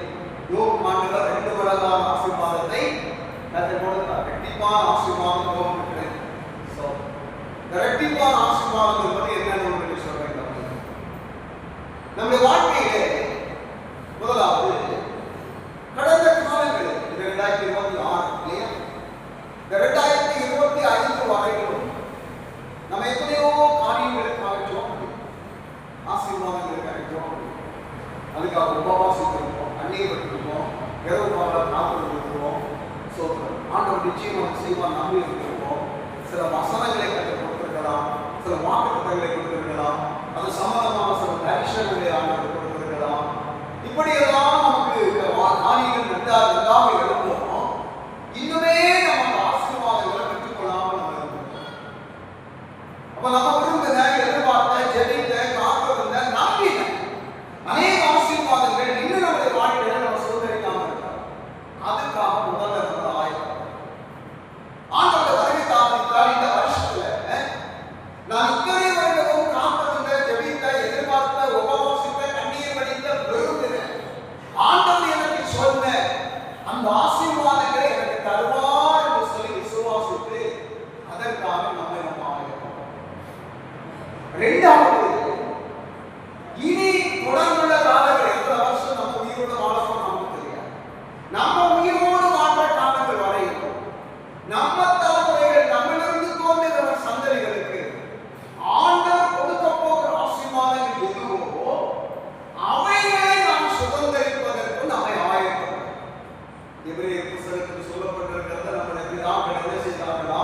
அதுக்காக உபவாசித்திருப்போம், கண்ணீர் விட்டுருப்போம், இரவு பகல காத்து இருக்கிறோம். ஆண்டவர் நிச்சயமாக செய்வார் நம்பி இருக்கிறோம். சில வசனங்களை கற்றுக் கொடுத்திருக்கலாம், சில வாக்குத்தத்தங்களை கொடுத்திருக்கலாம், அது சம்பந்தமான சில தரிசனங்களை ஆண்டவர் கொடுத்திருக்கலாம். இப்படியெல்லாம் நமக்கு காரியங்கள் நன்றாக எழுப்போம். இன்னுமே நமக்கு ஆசீர்வாதங்களை பெற்றுக்கொள்ளாமல் நம்ம இருக்கோம். அப்ப நம்ம விரும்புகிற, எதிர்பார்த்த, ஜெபித்த, காத்திருந்த, நம்பின அநேக ஆசீர்வாதங்கள் இன்னும் நம்முடைய வாழ்க்கையில நம்ம சுதந்திரிக்காம இருக்கிறோம். அதுக்காக முதல்ல நம்ம ஆயத்தம். ஆண்டவருடைய வருகை தாமதித்தால் இந்த வருஷத்துல நான் இத்தனை வருடமும் காத்திருந்த, ஜெபித்த, எதிர்பார்த்த, உபவாசித்த, கண்ணீர் வடித்த, விரும்புகிறேன். ஆண்டவர் எனக்கு சொன்ன அந்த ஆசீர்வாதங்களை எனக்கு தருவார் என்று சொல்லி விசுவாசித்து அதற்காக நம்ம ஆயத்தம். இரண்டாவது, இனி தொடர்ந்துள்ள காலங்கள் எத்தனை வருஷம் நம்ம உயிரோடு வாழணும் நமக்கு தெரியாது. நம்ம உயிரோடு வாழ்ற காலங்கள் வரையும் நம்ம தலைமுறைகள், நம்மிலிருந்து தோன்றுகிற சந்ததிகளுக்கு ஆண்டவர் கொடுக்க போகிற ஆசீர்வாதங்கள் எதுவோ அவைகளை நாம் சுதந்திரிப்பதற்கு நம்மை ஆயத்தம். எபிரேயர் புத்தகத்தில் சொல்லப்பட்டிருக்கிறது, நம்முடைய பிதாக்கள் என்ன செய்தார்களா?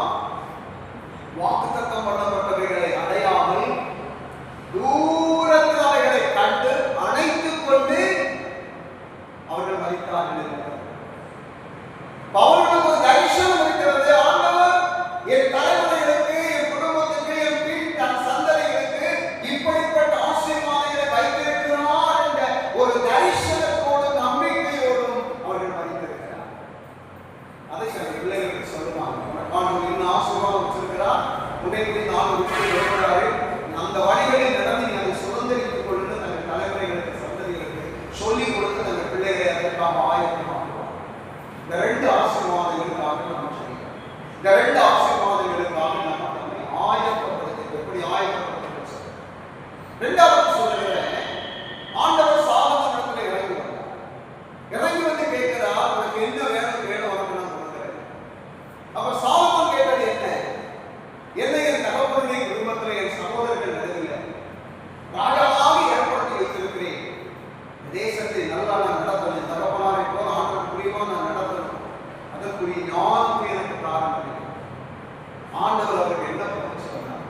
வாக்குத்தத்தம் பண்ணப்பட்டவைகளை அடையாமல் தூரத்தில் அவைகளை கண்டு அணைத்துக் கொண்டு அவர்கள் மரித்தார்கள். அவர்களுக்கு ஒரு தரிசனம் இருக்கிறது. ஆண்டவர் என் தலைமுறைகளுக்கு, என் குடும்பத்துக்கு, என் பின் தன் சந்ததிகளுக்கு இப்படிப்பட்ட ஆசீர்வாதங்களை வைத்திருக்கிறார் என்ற ஒரு தரிசனத்தோடும் நம்பிக்கையோடும் அவர்கள் மரித்திருக்கிறார். அதை சில பிள்ளைகளுக்கு சொல்லுவாங்க, ஆண்டவர் இன்னும் ஆசீர்வாதம் வச்சிருக்கிறார், உடனே நாலு வருகிறாரு, அந்த வழிகளில் நடந்து அதை சுதந்திரித்துக் கொண்டு தங்கள் தலைமுறைகளுக்கு, சந்ததிகளுக்கு சொல்லிக் கொடுத்து தங்கள் பிள்ளைகளை அதற்காக ஆயத்தமாக்குவார். இந்த ரெண்டு ஆசீர்வாதங்களுக்காக நாம் செய்யணும். இந்த ரெண்டு ஆசீர்வாதங்களுக்காக நாம் நம்மை ஆயத்தப்படுத்தி, எப்படி ஆயத்தப்படுத்த இரண்டாவது சொல்லுகிறேன். ஆண்டவர் சாலமோனிடத்தில் இறங்கி வந்தார். இறங்கி வந்து கேட்கிறார், உனக்கு என்ன வேணும் வேணும் உனக்கு நான் கொடுக்கிறேன். அப்ப சாலமோன் கேட்டது என்ன? என்னை என் தகப்பனுடைய குடும்பத்தில் என் சகோதரர்கள் நடுவில் ராஜாவாக ஏற்படுத்தி வைத்திருக்கிறேன். தேசத்தை நல்லா நான் நடத்தணும், என் தகப்பனாரை போல ஆண்டவர் புரியுமா நான் நடத்தணும். அதற்குரிய ஞானத்தை எனக்கு காரணம். ஆண்டவர் அவருக்கு என்ன பண்ண சொன்னார்?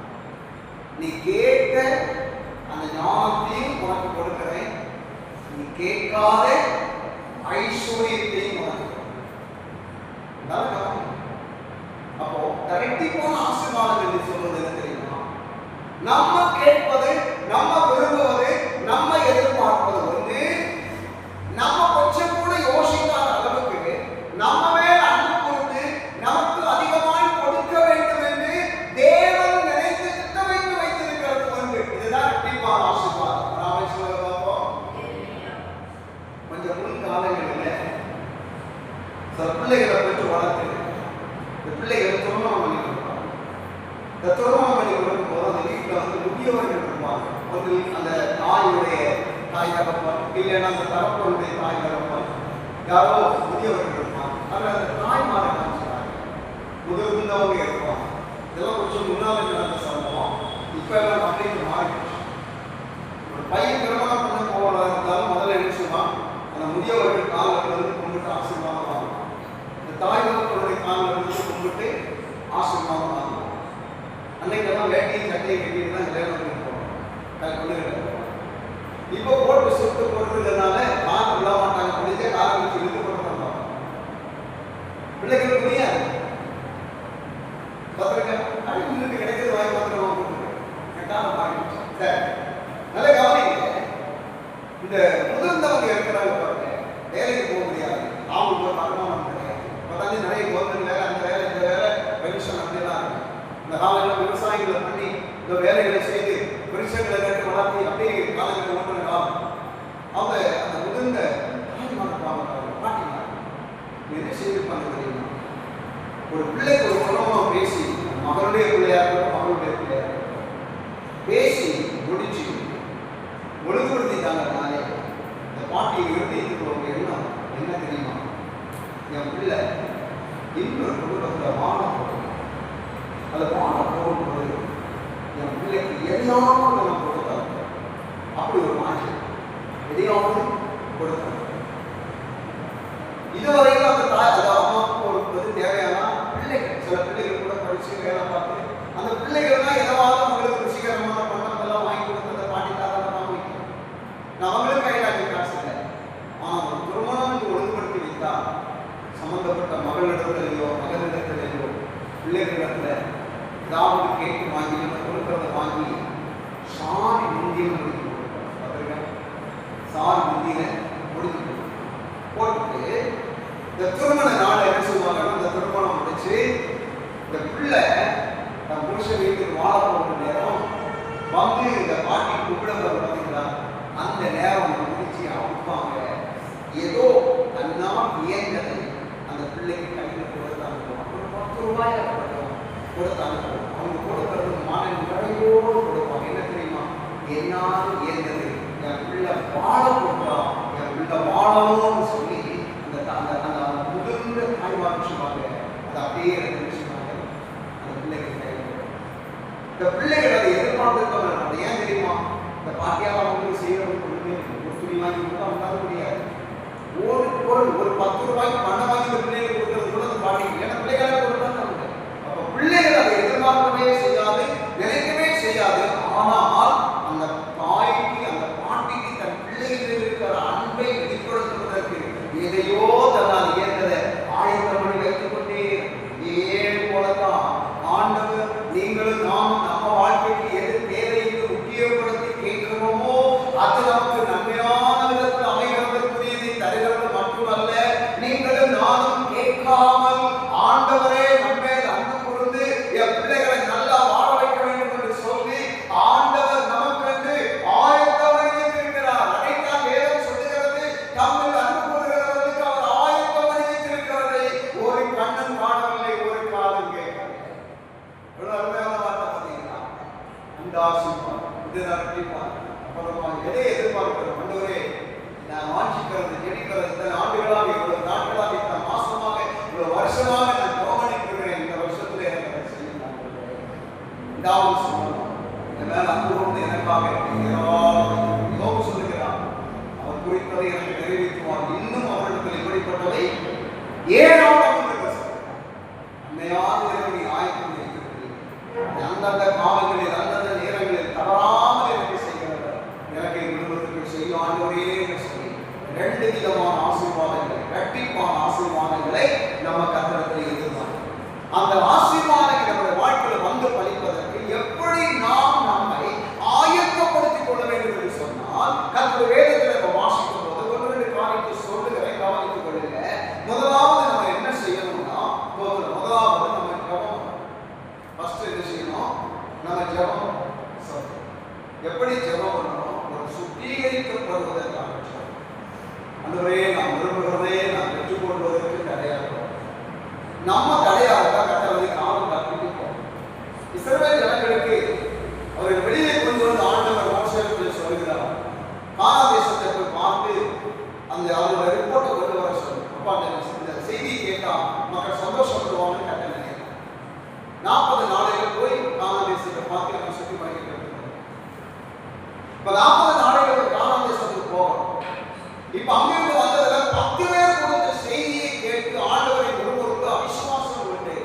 நீ கேட்ட அந்த ஞானத்தையும் உனக்கு கொடுக்கிறேன், நீ கேட்காத ஐஸ்வர்யத்தையும் உனக்கு. அப்போ இரட்டிப்பான ஆசீர்வாதங்கள் சொல்வது என்ன தெரியுமா? நம்ம கேட்பது, நம்ம விரும்புவது, நம்ம எதிர்பார்ப்பது ஒன்று. நம்ம கொஞ்சம் கூட யோசிக்காத அளவுக்கு நம்ம மேல் அன்பு கூர்ந்து நமக்கு அதிகமாய் கொடுக்க வேண்டும் என்று தேவன் நினைத்து திட்டமிட்டு வைத்திருக்கிறது ஒன்று. இதுதான் இரட்டிப்பான ஆசீர்வாதம். நாம சொல்ல பார்ப்போம். கொஞ்சம் முன் காலங்களில் சில பிள்ளைகளை பெற்று வளர்த்து பிள்ளைகளை திருமணம் பண்ணி கொடுப்பாங்க. இந்த திருமணம் பண்ணி கொடுக்கும் போது அந்த வீட்டில் வந்து முதியவர்கள் இருப்பாங்க. வந்து அந்த தாயுடைய தாய் தகப்பன், இல்லைன்னா அந்த தகப்பனுடைய தாய் தகப்பன், யாரோ முதியவர்கள் இருப்பாங்க. அதில் அந்த தாய்மாரை காமிச்சாங்க, முதிர்ந்தவங்க இருப்பாங்க. இதெல்லாம் கொஞ்சம் முன்னால் நடந்த சம்பவம். இப்போ எல்லாம் அப்படியே மாறிடுச்சு. ஒரு பையன் திருமணம் பண்ண போவதா இருந்தாலும் முதல்ல என்ன செய்வான்? அந்த முதியவர்கள் காலில் இருந்து கும்பிட்டு ஆசீர்வாதம் வாங்குவான். இந்த தாய் தகப்பனுடைய காலில் இருந்து கும்பிட்டு ஆசீர்வாதம் வாங்குவான். அன்னைக்கெல்லாம் வேட்டையும் சட்டையை கட்டிட்டு தான் கல்யாணம் பண்ணி போவாங்க. இப்போ போட்டு சுட்டு போட்டுறதுனால கார் விட மாட்டாங்க, பிடிச்ச காரை வச்சு இழுத்து போட மாட்டாங்க. பிள்ளைகளுக்கு புரியாது. இன்னுக்கு கிடைக்கிறது வாங்கி பார்த்துருவாங்க. கட்டாமல் வாங்கிடுச்சு. சரி, நல்ல கவனிங்க. இந்த முதிர்ந்தவங்க இருக்கிறாங்க பாருங்க, வேலைக்கு போக முடியாது, அவங்களுக்கு ஒரு வருமானம் கிடையாது. இப்போ நிறைய கவர்மெண்ட் வேலை, அந்த வேலை, இந்த வேலை, பென்ஷன் அப்படிலாம் இருக்கு. இந்த காலையில் விவசாயிகளை பண்ணி இந்த வேலைகளை செய்து பெருசங்களை கட்டு வளர்த்தி அப்படியே காலங்களை ஓட்டுறாங்க. அவங்க அந்த முதிர்ந்த பாட்டினாங்க என்ன செய்திருப்பாங்க தெரியுமா? ஒரு பிள்ளைக்கு ஒரு குணமாக பேசி, மகனுடைய பிள்ளையாக மகளுடைய பிள்ளையாக பேசி முடிச்சு ஒழுங்குபடுத்திட்டாங்க. நானே இந்த பாட்டியை எழுதிட்டு எண்ணம் என்ன தெரியுமா? என் பிள்ளை இன்னொரு குடும்பத்தில் வானம் போடும், அந்த வானம் போடும்போது என் பிள்ளைக்கு எல்லாம் நான் கொடுத்தாங்க. அப்படி ஒரு மாற்றம் எதையாவது கொடுத்தாங்க. இதுவரைக்கும் அந்த தாய் அந்த அம்மாவுக்கு கொடுப்பது தேவையான பிள்ளைகள். சில பிள்ளைகள் கூட படிச்சு வேலை பார்த்து அந்த பிள்ளைகள்னா எதாவது அவங்களுக்கு ருசிகரமான பண்டம் எல்லாம் வாங்கி கொடுத்து அந்த பாட்டி தாத்தா வாங்கி நான் அவங்களுக்கு கையிலாக்கி காசு இல்லை. ஆனால் ஒரு திருமணம் ஒழுங்குபடுத்தி வைத்தால் சம்பந்தப்பட்ட மகளிடத்திலேயோ மகளிடத்திலேயோ பிள்ளைகளிடத்துல ஏதாவது கேட்டு வாங்கி நம்ம கொடுக்கறத வாங்கி சாரி முந்தியில் முடித்து கொடுப்பாங்க. சாரி முந்தியில முடித்து போட்டு இந்த திருமண நாள் என்ன சொல்லுவாங்கன்னா, இந்த திருமணம் முடிச்சு இந்த பிள்ளை தன் புருஷன் வீட்டுக்கு வாழ போகிற நேரம் வந்து இந்த பாட்டி கூப்பிட பார்த்தீங்களா, அந்த நேரம் முடிச்சு அனுப்பாங்க. ஏதோ தன்னால் இயங்கதை அந்த பிள்ளைக்கு கையில் கொடுத்தாங்க. ஒரு 10 ரூபாய் கொடுத்தாங்க. அவங்க கொடுக்கறது மன நிறைவோடு கொடுப்பாங்க. என்ன தெரியுமா, என்னாலும் இயங்கது என் பிள்ளை வாழ போட்டா, என் பிள்ளை வாழணும்னு சொல்லி அந்த அந்த முதிர்ந்த தாய்மார் சொல்லுவாங்க. அதை அப்படியே சொன்னாங்க. அந்த பிள்ளைகள் கையில் இந்த பிள்ளைகள் அதை எதிர்பார்த்துருக்காங்க. அது ஏன் தெரியுமா, இந்த பாட்டியால் அவங்களுக்கு செய்யறதுக்கு ஒரு துணி வாங்கி கொடுத்தா அவங்களால முடியாது. ஒரு 10 ரூபாய்க்கு பணம் வாங்கி இந்த பிள்ளைகளுக்கு கொடுக்கறது கூட அந்த பாட்டிக்கு ஏன்னா பிள்ளைகளாக கொடுத்தாங்க. அப்போ பிள்ளைகள் அதை எதிர்பார்க்கவே செய்யாது, நினைக்கவே செய்யாது. ஆனால் அந்த தாய்க்கு அந்த பாட்டிக்கு தன் பிள்ளைகளில் இருக்கிற அன்பை வெளிப்படுத்துவதற்கு எதையோ தன்னால் இயன்றதை ஆயத்தம் பண்ணி வைத்துக் கொண்டே ஏன் போலதான் ஆண்டவர் நீங்களும் நாமும் நம்ம வாழ்க்கைக்கு எது தேவை என்று முக்கியப்படுத்தி கேட்கிறோமோ அது நமக்கு நன்மையான விதத்தில் அமைகிறதற்குரியதை தருகிறது மட்டுமல்ல, நீங்களும் நானும் கேட்காமல் ஆண்டவரே நம்மேல் அன்பு கூர்ந்து என் பிள்ளைகளை நல்லா வாழ வைக்க வேண்டும் என்று சொல்லி ஆண்டவர் நமக்கென்று ஆயத்தம் வைத்திருக்கிறார். அதைத்தான் வேதம் சொல்லுகிறது, தம்மில் அன்பு கூறுகிறவர்களுக்கு அவர் ஆயத்தம் வைத்திருக்கிறதை ஒரு கண்ணும் காணவில்லை, ஒரு காதும் கேட்கவில்லை. அருமையான வார்த்தை பார்த்தீங்களா, அந்த ஆசீர்வாதம் எதை எதிர்பார்க்கிறோம்? ஆண்டவரே நான் வாஞ்சிக்கிறது ஜெபிக்கிறது இந்த ஆண்டுகளாக இவ்வளவு நாட்களாக இந்த மாசமாக இவ்வளவு வருஷமாக நான் கவனிக்கிறேன். இந்த வருஷத்துல எனக்கு செய்யலாம். இதாவது சொல்லணும், என் மேல அன்பு கொண்டு எனக்காக சொல்லுகிறார். அவர் குறிப்பதை எனக்கு நிறைவேற்றுவார். இன்னும் அவரிடத்தில் இப்படிப்பட்டவை ஏராளம் அன்னையாக நீ ஆயத்தம் வைத்திருக்கிறீர்கள். அந்தந்த காலங்களில் அந்தந்த நேரங்களில் தவறாமல் எனக்கு செய்கிறவர் எனக்கு என் குடும்பத்துக்கு செய்யும் ஆண்டவரே என்று சொல்லி 2 விதமான ஆசீர்வாதங்களை, இரட்டிப்பான ஆசீர்வாதங்களை நம்ம கர்த்தரிடத்தில் எதிர்பார்க்கிறோம். அந்த ஆசீர்வாதங்கள் நம்முடைய வாழ்க்கையில் வந்து பலிப்பதற்கு எப்படி நாம் நம்மை ஆயத்தப்படுத்திக் கொள்ள வேண்டும் என்று சொன்னால், கர்த்தருடைய வேதத்தில் நம்ம வாசிக்கும் போது 1-2 காரியத்தை சொல்லுகிறேன், கவனித்துக் கொள்ளுங்க. முதலாவது நம்ம என்ன செய்யணும்னா, முதலாவது நம்ம ஜெபம். ஃபர்ஸ்ட் என்ன செய்யணும், நம்ம ஜெபம். எப்படி ஜெபம் பண்ணணும்? ஒரு சுத்திகரிக்கப்படுவதற்காக ஆண்டவரே நான் விரும்புகிறதே நான் பெற்றுக்கொள்வதற்கு தடையாக நம்ம தடையாக கட்டளை காலம் கற்பிப்போம். இஸ்ரவேல் ஜனங்களுக்கு அவரை வெளியே கொண்டு வந்து ஆண்டவர் மோசேயில் சொல்கிறார், கானான் தேசத்தை போய் பார்த்து அந்த அவரோட ரிப்போர்ட்டை கொண்டு வர சொல்லு. அப்பா இந்த செய்தி கேட்டா மக்கள் சந்தோஷப்படுவாங்கன்னு கட்டளை 40 நாளைகள் போய் கானான் தேசத்தை பார்த்து நம்ம சுற்றி பண்ணிட்டு இப்ப 40 நாளைகள் கானான் தேசத்துக்கு போகணும். இப்ப அங்கிருந்து வந்ததுல 10 பேர் கொடுத்த செய்தியை கேட்டு ஆண்டவரை ஒருவருக்கு அவிசுவாசம் உண்டு.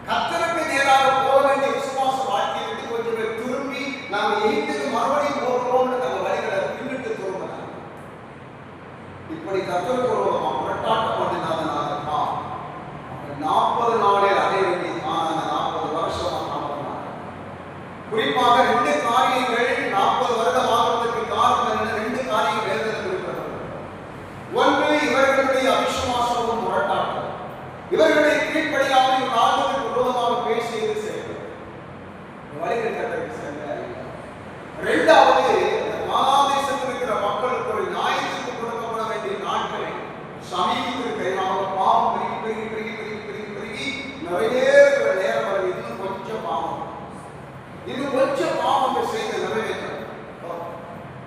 கர்த்தருக்கு நேராக போக வேண்டிய விசுவாச வாழ்க்கையை விட்டு கொஞ்சம் பேர் திரும்பி நாங்கள் எகிப்துக்கு மறுபடியும் போகிறோம்னு தங்கள் வழிகளை பின்னிட்டு திரும்பினாங்க. இப்படி கர்த்தருக்கு ஒரு முரட்டாட்டம் பண்ணினாதனால தான் 40 நாளில் அடைய வேண்டியதான 40 வருஷமா காணப்பட்டாங்க. குறிப்பாக 2 காரியங்கள் 40 வருடம் ஆகிறதுக்கு காரணம் என்ன? 2 காரியங்கள் வேதத்தில் இருக்கிறது. ஒன்று, இவர்களுடைய அவிசுவாசமும் முரட்டாட்டம். இவர்களுடைய கீழ்ப்படியாமல் இவர் ஆண்டவருக்கு விரோதமாக பேசியது செய்வது வழிகள் கட்டளைக்கு சென்ற. 2வது, கானான் தேசத்தில் இருக்கிற மக்களுக்கு ஒரு நியாயத்திற்கு கொடுக்கப்பட வேண்டிய நாட்களை சமீபத்திற்கு பாவம் பெருகி நிறைவேறுகிற நேரம் வரை இன்னும் கொஞ்சம் பாவங்கள் செய்து நிறைவேற்ற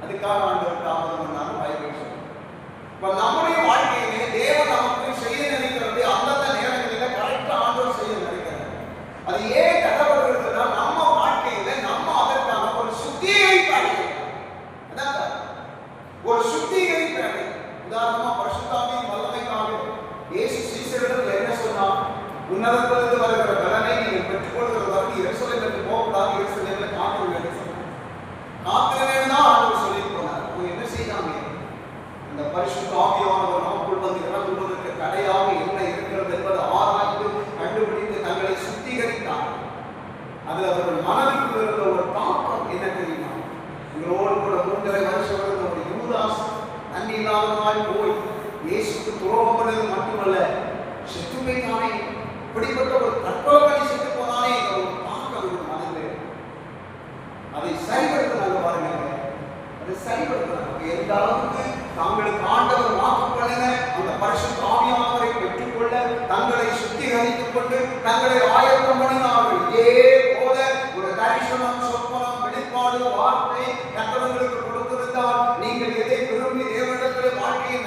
அதுக்காக ஆண்டவர் தாமதம் பண்ணாலும் பைபிள் சொல்லுங்க. இப்ப நம்முடைய வாழ்க்கையிலே தேவன் நமக்கு செய்ய நினைக்கிறது அந்தந்த நேரங்களில் கரெக்டா ஆண்டவர் செய்ய நினைக்கிறார். அது ஏன் கட்டப்படுகிறதுனா நம்ம வாழ்க்கையில நம்ம அதற்கான ஒரு சுத்திகரிப்பு அடைகிறோம். ஒரு உதாரணமா பரிசுத்தாவியின் வல்லமைக்காக இயேசு சீசரிடத்தில் என்ன சொன்னார்? உன்னதத்திலிருந்து வருகிற பலனை நீங்கள் பெற்றுக்கொள்கிற வரைக்கும் எருசலேமுக்கு போகக்கூடாது, எருசலேமில் காத்திருங்கள் என்று சொன்னார். காத்திருங்கள் தான் ஆண்டவர் சொல்லி போனார். அவங்க என்ன செய்தாங்க? அந்த பரிசுத்த ஆவியானவர் நமக்குள் வந்து இறங்குவதற்கு தடையாக என்ன இருக்கிறது என்பதை ஆராய்ந்து கண்டுபிடித்து தங்களை சுத்திகரித்தார். அதில் அவர்கள் மனதிற்குள் இருந்த ஒரு தாக்கம் என்ன தெரியுமா? இவரோடு கூட 3.5 வருஷம் இருந்த ஒரு யூதாஸ் நன்றி இல்லாதவனாய் போய் இயேசுக்கு துரோகம் பண்ணது மட்டுமல்ல, செத்து போய்த்தானே, இப்படிப்பட்ட ஒரு தற்கொலை பண்ணி செத்து போனானே என்ற ஒரு தாக்கம் ஒரு மனதில். அதை சரிபடுத்தினாங்க பாருங்க. அதை சரிபடுத்தினாங்க. எந்த அளவுக்கு தாங்களுக்கு ஆண்டவர் வாக்கு பண்ணின அந்த பரிசுத்த ஆவியானவரை பெற்றுக்கொள்ள தங்களை சுத்திகரித்துக் கொண்டு தங்களை ஆயத்தம் பண்ணினார்கள். இதே போல ஒரு தரிசனம், சொப்பனம், வெளிப்பாடு, வார்த்தை கர்த்தருக்கு கொடுத்திருந்தால் நீங்கள் எதை விரும்பி தேவனிடத்தில் வாழ்க்கையின்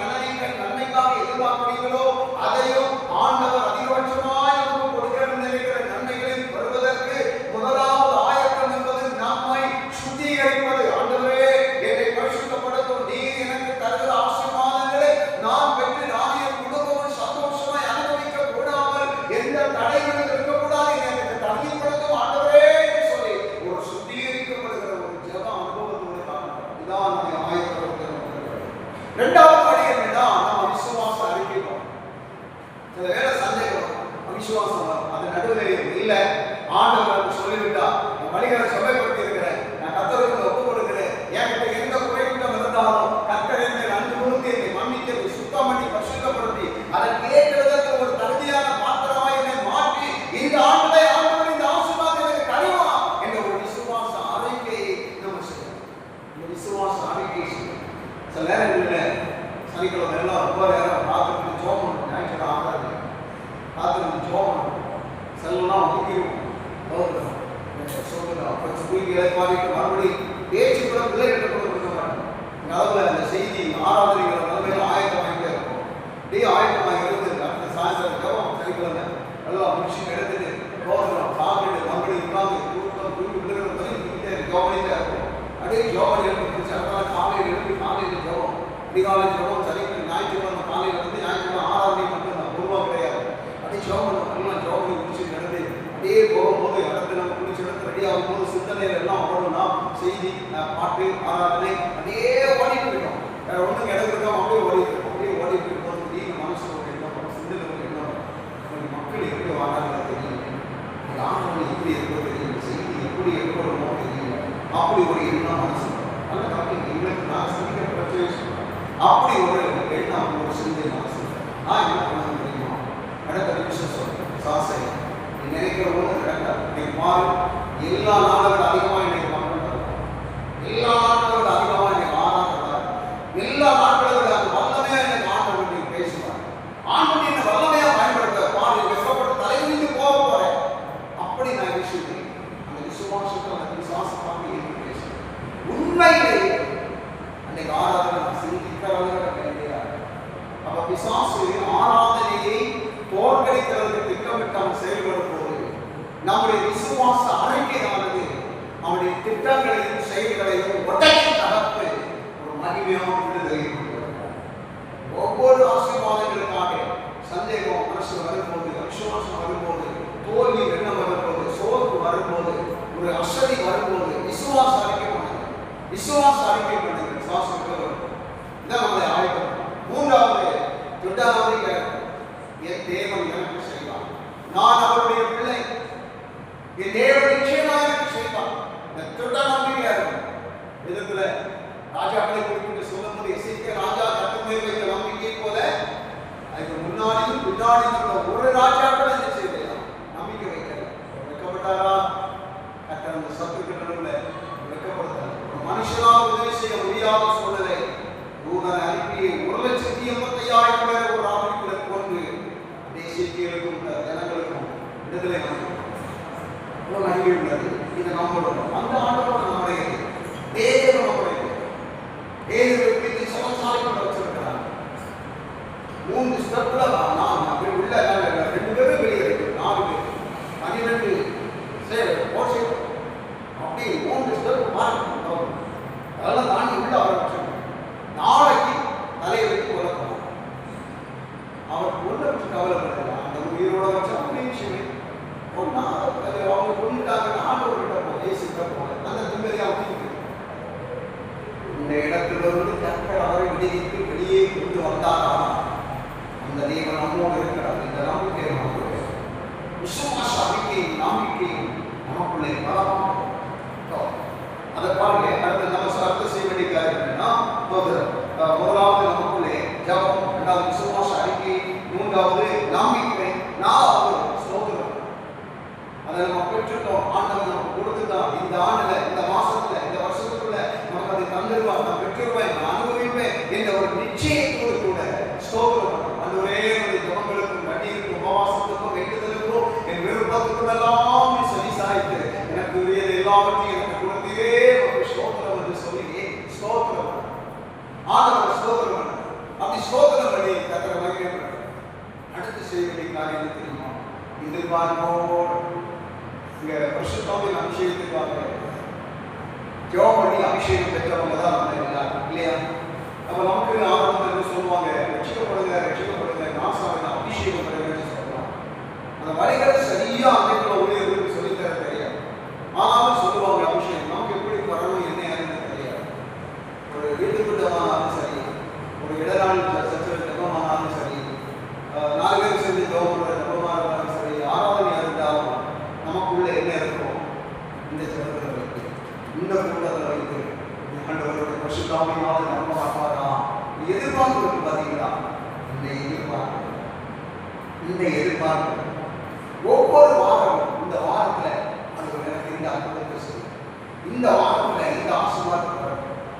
நன்மைக்காக எதிர்பார்க்கிறீர்களோ அதையும் ஆண்டவர் அதிகபட்சமாய் நமக்கு கொடுக்க நினைக்கிற நன்மைகளில் வருவதற்கு முதலாவது ஆயத்தம் என்பது நம்மை சுத்திகரிப்பது. ஆண்டவரே, என்னை பரிசுத்தப்படுத்தும், நீர் எனக்கு தருகிற ஆசீர்வாதங்களை நான் பெற்று நான் என் குடும்பமும் சந்தோஷமாய் அனுபவிக்க கூடாமல் எந்த தடைகளும் இருக்கக்கூடாது, எனக்கு தகுதிப்படுத்தும் ஆண்டவரே என்று சொல்லி ஒரு சுத்திகரிக்கப்படுகிற ஒரு ஜெப அனுபவத்தோடு காணப்படும். இதான் நம்மை ஆயத்தப்படுத்தும். இரண்டாவது படி என்னன்னா, நம்ம விசுவாச அறிக்கைப்போம். சில வேளை சந்தேகம், அவிசுவாசம் வரும். அது நடுவில் இல்லை, ஆண்டவர் சொல்லிவிட்டா, நான் வழிகளை சொல்லப்படுத்தி இருக்கிறேன், நான் கர்த்தருக்கு ஒப்பு கொடுக்கிறேன், என்கிட்ட எந்த குறைகுற்றம் இருந்தாலும் கர்த்தர் என்னை நன்கு கொடுத்து என்னை மன்னித்து சுத்தம் பண்ணி பரிசுத்தப்படுத்தி அதை கேட்கிறதற்கு ஒரு தகுதியான பாத்திரமாய் என்னை மாற்றி இந்த ஆண்டை ஆண்டவர் இந்த ஆசீர்வாதம் எனக்கு தருமா என்ற ஒரு விசுவாச அறிக்கையை நம்ம செய்யணும். இந்த விசுவாச அறிக்கை செய்யணும். சில நேரங்களில் சனிக்கிழமை எல்லாம் ரொம்ப நேரம் காத்திருந்து ஜோம் பண்ணணும். ஞாயிற்றுக்கிழமை ஆகாது, காத்திருந்து ஜோம் பண்ணணும். செல்லாம் ஒதுக்கிடுவோம், சொல்லுங்க. அப்புறம் ஸ்கூலுக்கு இழைப்பாரிட்டு மறுபடி பேச்சு கூட பிள்ளைகிட்ட கூட கொடுக்க மாட்டோம். இந்த அளவில் அந்த செய்தி ஆராதனைகளை நிலைமையில ஆயத்தமாகிட்டே இருக்கும். அப்படியே ஆயத்தமாக இருந்து அடுத்த சாயந்தரம் ஜபம் சனிக்கிழமை எல்லாம் முடிச்சு எடுத்துட்டு போகிறோம், சாப்பிட்டு மறுபடியும் உட்காந்து ஜோபனிட்டே இருக்கும். அப்படியே ஜோபன் எழுப்பிச்சு. அதனால காலையில் எழுப்பி காலையில் ஜபம், அதிகாலை ஜபம், சனிக்கிழமை ஞாயிற்றுக்கிழமை காலையில் வந்து ஞாயிற்றுக்கிழமை ஆராதனை மட்டும் தான், பொதுவாக கிடையாது. அப்படியே ஜோபன் எல்லாம் ஜோபனை முடிச்சு நடந்து அப்படியே போகும்போது இடத்துல நம்ம குளிச்சு எடுத்து ரெடி ஆகும்போது சிந்தனையில் எல்லாம் ஓடணும்னா செய்தி, பாட்டு, ஆராதனை அப்படியே ஓடிட்டு இருக்கோம். வேற ஒன்றும் கிடக்குறோம், அப்படியே ஓடிட்டு இருக்கோம். அப்படியே ஓடிட்டு இருக்கும்போது திடீர்னு மனசு ஒரு எண்ணம், சிந்தனை ஒரு எண்ணம், மக்கள் எப்படி வாழாங்க தெரியல, ஆண்டவன் எப்படி இருக்கோ தெரியல, செய்தி எப்படி இருக்கணுமோ தெரியல, அப்படி ஒரு எண்ணம் மனசு. நல்ல மக்கள் எங்களுக்கு நான் சிந்திக்கிற பிரச்சனை அப்படி ஒரு எண்ணம், ஒரு சிந்தை மனசு. நான் என்ன பண்ண முடியுமா? அடுத்த நிமிஷம் சொல்றேன், சாசை நினைக்கிற போது நடக்காது. இன்னைக்கு மாறு, எல்லா நாடுகள் அதிகமாக இன்னைக்கு மக்கள் தருவாங்க, எல்லா நாட்களோட அதிகமாக இன்னைக்கு ஆராதனை, எல்லா நாட்களோட அந்த வல்லமையா எனக்கு ஆண்டவர் நீங்க பேசுவாங்க. ஆண்டவர் என்ன வல்லமையா பயன்படுத்த பாரு, வெப்பப்பட்ட தலைவிரிந்து போக போறேன். அப்படி நான் விஷயம் அந்த விசுவாசத்தை அந்த விசுவாசமாக ஏற்று பேசுறேன். உண்மையிலேயே அன்னைக்கு ஆராதனை சிந்திக்கிறவங்க இல்லையா? அப்ப பிசாசு ஆராதனையை தோற்கடிக்கிறதுக்கு திட்டமிட்டால் செயல்படும் போது நம்முடைய விசுவாச அறிக்கையானது அவனுடைய திட்டங்களையும் செயல்களையும் உடனே தகர்த்து ஒரு மகிமையான விடுதலை கொண்டிருக்கிறார். ஒவ்வொரு ஆசீர்வாதங்களுக்காக சந்தேகம் மனசு வரும்போது, விசுவாசம் வரும்போது, தோல்வி எண்ணம் வரும்போது, சோர்வு வரும்போது, ஒரு அசதி வரும்போது விசுவாச அறிக்கை பண்ணுங்க, விசுவாச அறிக்கை பண்ணுங்க. விசுவாசம் வரும். இதான் நம்மளை ஆயத்தம். மூன்றாவது தொட்டாவது என் தேவன் எனக்கு செய்வார், நான் அவருடைய பிள்ளை, என் தேவன் நிச்சயமாக எனக்கு செய்வார். இந்த தொட்ட நம்பிக்கையா இருக்கும். இதுக்குள்ள ராஜாக்களை குறிப்பிட்டு சொல்லும்போது எசேக்கியா ராஜா கர்த்தர் மேல் வைத்த நம்பிக்கை போல அதுக்கு முன்னாடியும் பின்னாடியும் ஒரு ராஜாக்கள் என்ன செய்யலையா? நம்பிக்கை வைக்கல. வைக்கப்பட்டாரா? கர்த்தர் அந்த சத்துருக்கள் நடுவில் வைக்கப்படுத்தார். ஒரு மனுஷனால் உதவி செய்ய முடியாத சூழ்நிலை தூதனை அனுப்பி 1,85,000 பேரை ஒரு ஆபத்துக்குள்ள கொண்டு தேசியர்களுக்கும் ஜனங்களுக்கும் விடுதலை நன்மை உள்ளது. இதை நம்பணும். அந்த ஆண்டவர் நம்முடைய தேவன், நம்முடைய தேவனுக்கு சமசாலை கொண்டு வச்சிருக்கிறார். 3 ஸ்டெப்ல நான் அப்படி உள்ள 2 பேரும் வெளியே இருக்கு, 4 பேர் 12 போர்ஷன் அப்படி 3 ஸ்டெப் மாறணும். அதெல்லாம் தாண்டி உள்ள ஆரம்பிச்சோம். நாளைக்கு தலையை வைத்து உலகம் அந்த இடத்திலிருந்து கர்த்தர் அவரை விடுவித்து வெளியே கொண்டு வந்தாராம். அந்த தேவன் நம்மோடு இருக்கிறார். இந்த நம்பிக்கை நமக்கு விசுவாச அறிக்கையும் நம்பிக்கையும் நமக்குள்ளே பலமாக அதை பாருங்க. அடுத்து நம்ம அர்த்தம் செய்ய வேண்டிய காரியம் முதலாவது நமக்குள்ளே ஜபம், இரண்டாவது விசுவாச அறிக்கை, மூன்றாவது நம்பிக்கை, நாலாவது ஸ்தோத்திரம். அதை நம்ம பெற்றுட்டோம். ஆண்டவர் நமக்கு கொடுத்துட்டான். இந்த ஆண்டுல, இந்த மாசத்துல, இந்த வருஷத்துக்குள்ள நமக்கு அதை தந்துருவான். நான் பெற்றுருவேன், நான் அனுபவிப்பேன் என்ற ஒரு நிச்சயத்தோடு கூட ஸ்தோத்திரம். ஆண்டவரே, என்னுடைய ஜபங்களுக்கும் கண்ணீருக்கும் உபவாசத்துக்கும் வேண்டுதலுக்கும் என் விருப்பத்துக்கும் எல்லாம் சரி சாய்த்து எனக்கு உரியது எல்லாவற்றையும் எனக்கு கொடுத்தீரே ஸ்தோத்திரம் என்று சொல்லி ஸ்தோத்திரம் ஆண்டவர் ஸ்தோத்திரம். அப்படி ஸ்தோத்திரம் பண்ணி கர்த்தரை மகிமைப்படுத்த அடுத்து செய்ய வேண்டிய காரியம் தெரியுமா? எதிர்பார்ப்போடு இங்க பரிசுத்தாவின் அபிஷேகத்துக்காக ஜெபம் பண்ணி அபிஷேகம் பெற்றவங்க தான் நம்ம எல்லாரும் இல்லையா? அப்ப நமக்கு ஆரம்பத்தில் சொல்லுவாங்க, ரட்சிக்கப்படுங்க ரட்சிக்கப்படுங்க, நாசாவின் அபிஷேகம் பெறுங்கன்னு சொல்லுவாங்க. அந்த வழிகளை சரியா அமைப்புல ஊழியர்களுக்கு சொல்லித்தர தெரியாது. ஆனாலும் சொல்லுவாங்க அபிஷேகம் நமக்கு எப்படி வரணும் என்ன யாருன்னு தெரியாது. ஒரு வீட்டுக்குள்ளமானாலும் சரி, ஒரு இடநாள் சச்சரவு ஜபமானாலும் சரி, 4 பேர் சேர்ந்து ஜபம் பண்ற ஜபமாக இருந்தாலும் சரி, ஆராதனையாக இருந்தாலும் நமக்குள்ள என்ன இருக்கும்? இந்த ஜபத்தில் வைத்து, இந்த கூட்டத்தில் வைத்து ஆண்டவருடைய பரிசுத்தாவியினால நம்ப மாட்டாரா? எதிர்பார்ப்பு இருக்கு பார்த்தீங்களா? இந்த எதிர்பார்ப்பு ஒவ்வொரு வாரமும் இந்த வாரத்துல அது எனக்கு இந்த அற்புதத்தை செய்யும், இந்த வாரத்துல இந்த ஆசீர்வாதத்தை,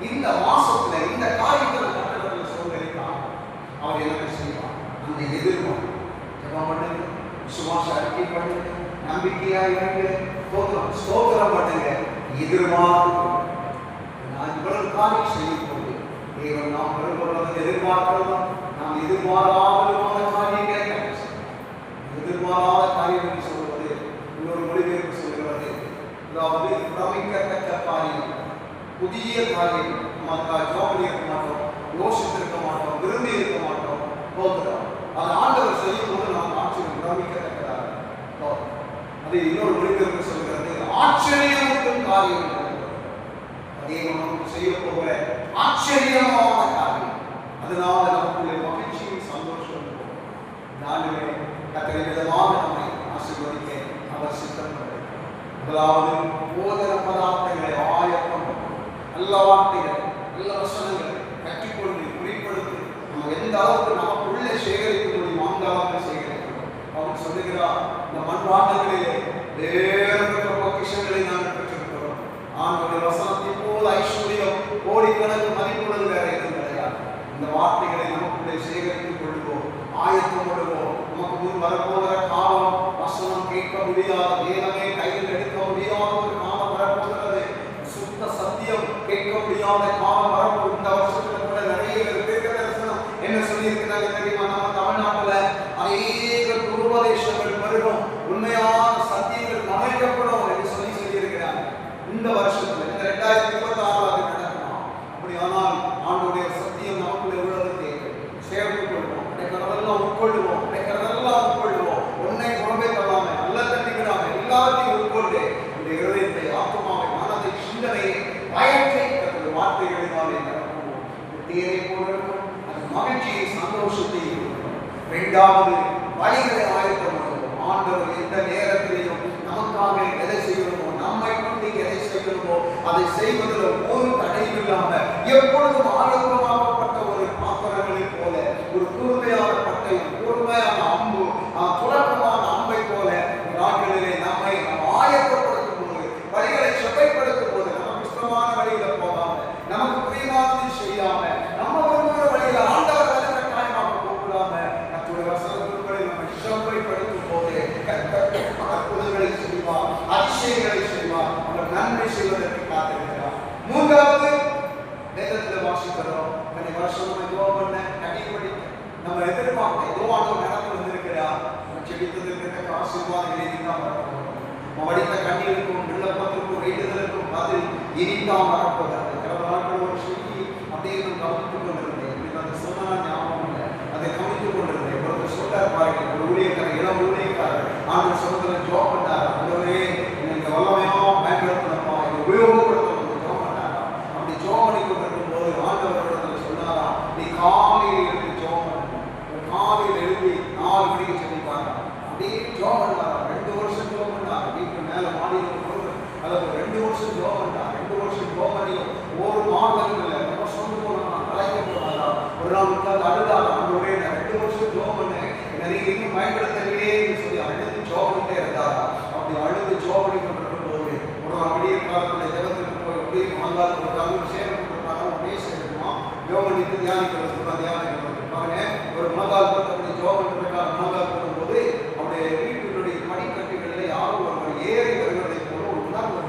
இந்த மாசத்துல இந்த காரியத்துல கட்டளை சோதனைதான் அவர் எனக்கு செய்வார். அந்த எதிர்பார்ப்பு ஜெபம் பண்ணுங்க, விசுவாச அறிக்கை பண்ணுங்க, நம்பிக்கையா இருங்க, ஸ்தோத்திரம் பண்ணுங்க, எதிர்பார்ப்பு. நான் இவ்வளவு காரியம் செய்யும் போது தேவன் நாம் விரும்புவது எதிர்பார்க்கிறோம். நாம் எதிர்பாராத காரியங்களை எதிர்பாராத காரியம் சொல்வது இன்னொரு மொழிபெயர்ப்பு சொல்கிறது. அதாவது பிரமிக்கத்தக்க காரியம், புதிய காரியம். நமக்கு ஜோபடி இருக்க மாட்டோம், யோசித்திருக்க மாட்டோம், விரும்பி இருக்க மாட்டோம். போகிறோம் அதை ஆண்டவர் செய்யும் போது நாம் ஆச்சரியம் பிரமிக்கத்தக்கதாக. அது இன்னொரு மொழிபெயர்ப்பு சொல்கிறது ஆச்சரியமுக்கும் காரியம். அதே நமக்கு செய்ய போகிற ஆச்சரியமான காரியம். அதனால நமக்குள்ள மகிழ்ச்சியும் சந்தோஷம் நானுமே கத்தரை விதமாக நம்மை ஆசீர்வதிக்க அவர் சித்தம் பண்ணுறார். முதலாவது போதன பதார்த்தங்களை ஆயத்தம், நல்ல வார்த்தைகள், நல்ல வசனங்களை கற்றுக்கொண்டு குறிப்படுத்தி நம்ம எந்த அளவுக்கு நமக்குள்ளே சேகரிக்க முடியும் அந்த அளவுக்கு சேகரிக்கணும். அவர் சொல்லுகிறார், இந்த மண்பாண்டங்களிலே வேறுபட்ட பொக்கிஷங்களை நாங்கள் பெற்றிருக்கிறோம். ஆண்டவருடைய வசனத்தை போல ஐஸ்வர்யம் கோடிக்கணக்கு மதிப்புள்ளது வேற எதுவும் கிடையாது. இந்த வார்த்தைகளை நமக்குள்ளே சேகரித்துக் கொள்வோம், ஆயத்தம் கொள்வோம். நமக்கு முன் வரப்போகிற காலம் வசனம் கேட்க முடியாத, வேதமே கையில் எடுக்க முடியாத ஒரு காலம் வரப்போகிறது. சுத்த சத்தியம் கேட்க முடியாத காலம் வரப்போகுது. இந்த வருஷத்துல கூட நிறைய தீர்க்க தரிசனம் என்ன சொல்லி இருக்கிறாங்க தெரியுமா? நம்ம தமிழ்நாட்டுல அநேக உபதேசங்கள் பெருகும், உண்மையான சத்தியங்கள் மறைக்கப்படும் என்று சொல்லி இருக்கிறாங்க. இந்த வருஷத்துல இந்த 2026 நடக்கணும். அப்படியானால் ஆண்டோடைய சத்தியம் நமக்குள்ள எவ்வளவு தேவை சேர்த்துக் கொள்வோம். கிடைக்கிறதெல்லாம் உட்கொள்ளுவோம், கிடைக்கிறதெல்லாம் உட்கொள்ளுவோம். ஒன்னை குழம்பை தள்ளாம நல்ல தட்டிக்கிறாங்க எல்லாத்தையும் உட்கொண்டு இந்த இருதயத்தை, ஆத்மாவை, மனதை, சிந்தனையை, பயத்தை வார்த்தைகளினாலே நடக்குவோம். தேரை போடுவோம், அது மகிழ்ச்சியை, சந்தோஷத்தை கொடுக்கும். 2வது வழிகளை ஆயத்தம் பண்ணுவோம். ஆண்டவர் எந்த நேரத்திலையும் நமக்காக எதை செய்யணுமோ, நம்மை கொண்டு எதை செய்யணுமோ அதை செய்வதில் ஒரு தடையும் இல்லாம எப்பொழுதும் ஆரோக்கியமாக்கப்பட்ட ஒரு பாத்திரங்களை போல, ஒரு கூர்மையான பட்டயம், கூர்மையான அம்பு, துலக்கமான அம்பை போல நாட்களிலே நம்மை ஆயத்தப்படுத்தும் போது, வழிகளை செவ்வைப்படுத்தும் போது, நமக்கு இஷ்டமான வழியில போகாம, நமக்கு பிரியமானதை செய்யாம, நம்ம விரும்புகிற வழியில ஆண்டவர் கட்டாயமாக போகலாம, நம்முடைய வசனத்துக்களை நம்ம செவ்வைப்படுத்தும் போது அற்புதங்களை செய்வார், அதிசயங்களை செய்வார், அவர் நன்மை செய்வதற்கு காத்திருக்கிறார். 3வது வேதத்தில் வாசிக்கிறோம், நீங்க இன்னும் பயன்படுத்தலையே சொல்லி அழுது ஜோபடிட்டே இருந்தாரா? அப்படி அழுது ஜோபடி கொண்டிருக்கும் போது ஒரு அப்படியே காலத்துல ஜபத்துக்கு போய் அப்படியே மாந்தால் கொடுத்தாலும் சேரம் கொடுத்தாலும் அப்படியே சேருமா யோகனித்து தியானிக்கிறது தியானிக்கிறது பாருங்க. ஒரு முழங்கால் போட்டு அப்படி ஜோபடிக்காக முழங்கால் போடும்போது அவருடைய வீட்டினுடைய படிக்கட்டுகளில் யாரும் ஒருவர் ஏறி வருவதை போல ஒரு உணர்வு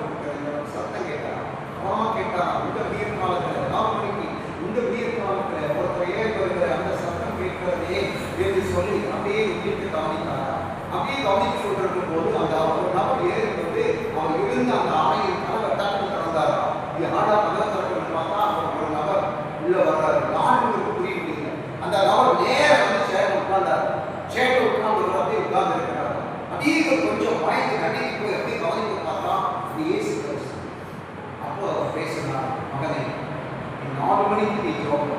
சத்தம் கேட்டாரா? அம்மா கேட்டாரா? இந்த உயிர் காலத்துல 4 மணிக்கு இந்த உயிர் காலத்துல ஒருத்தர் ஏறி வருகிற அந்த சத்தம் கேட்கிறதே என்று சொல்லி அப்படியே வீட்டு கவனித்தாரா? அப்படியே கவனித்து கொண்டிருக்கும் போது அந்த ஒரு நபர் ஏறி வந்து அவர் இருந்த அந்த ஆணையின் கனவை டக்கு திறந்தாரா? இது ஆடா கதவை திறக்கணும்னு பார்த்தா ஒரு நபர் உள்ள வர்றாரு. யாருக்கு புரிய முடியல. அந்த நபர் நேரம் வந்து சேர்ந்து உட்கார்ந்தார். சேர்ந்து உட்கார்ந்து அப்படியே உட்கார்ந்து இருக்கிறார். அப்படியே கொஞ்சம் பயந்து கண்ணிக்கு போய் அப்படியே கவனித்து பார்த்தா இது இயேசு கிறிஸ்து. அப்போ அவர் பேசினார், மகனே 4 மணிக்கு நீ ஜோம்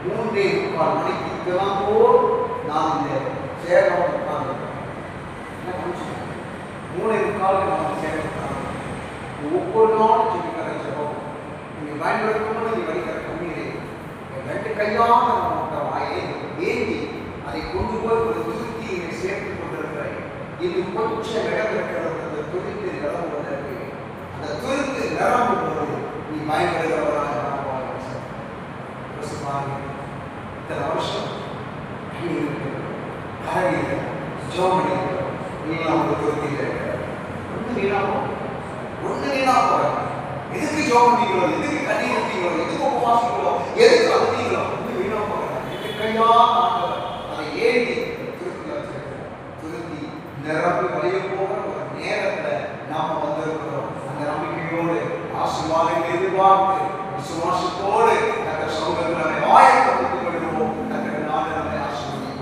3:45 மணிக்கு இதெல்லாம் போல் நான் இந்த சேரம் உட்கார்ந்து என்ன பண்ணுச்சு 3:45 நான் சேரம் உட்கார்ந்து ஒவ்வொரு நாளும் ஜெபிக்கிற ஜெபம் நீங்கள் பயன்படுத்தணும்னு நீ வடிக்கிற கண்ணீரை 2 கையாக நம்ம வாயை ஏந்தி அதை கொண்டு போய் ஒரு துருத்தியை சேர்த்து கொண்டிருக்கிறேன். இது கொஞ்சம் இடம் இருக்கிறது. அந்த துருத்தி நிரம்புவதற்கு அந்த துருத்து நிரம்பும் போது நீ பயன்படுகிறவராக இத்தனை வருஷம் கரையில் ஜோமணி நீலாம் ஒரு துருத்தியில் இருக்கிற ஒன்று வீணா போற எதுக்கு ஜோமணிங்களோ, எதுக்கு கண்ணீர் ஊற்றிங்களோ, எதுக்கு உபவாசிங்களோ, எதுக்கு அழுத்தீங்களோ ஒன்று வீணா போற கையா அதை ஏந்தி திருப்தி வச்சிருக்கிறோம். திருப்தி நிரம்பி வழிய போகிற ஒரு நேரத்தில் நாம வந்திருக்கிறோம். அந்த நம்பிக்கையோடு ஆசீர்வாதங்களை எதிர்பார்த்து விசுவாசத்தோடு அந்த சமூகத்தில் ஆயத்தப்பட்டு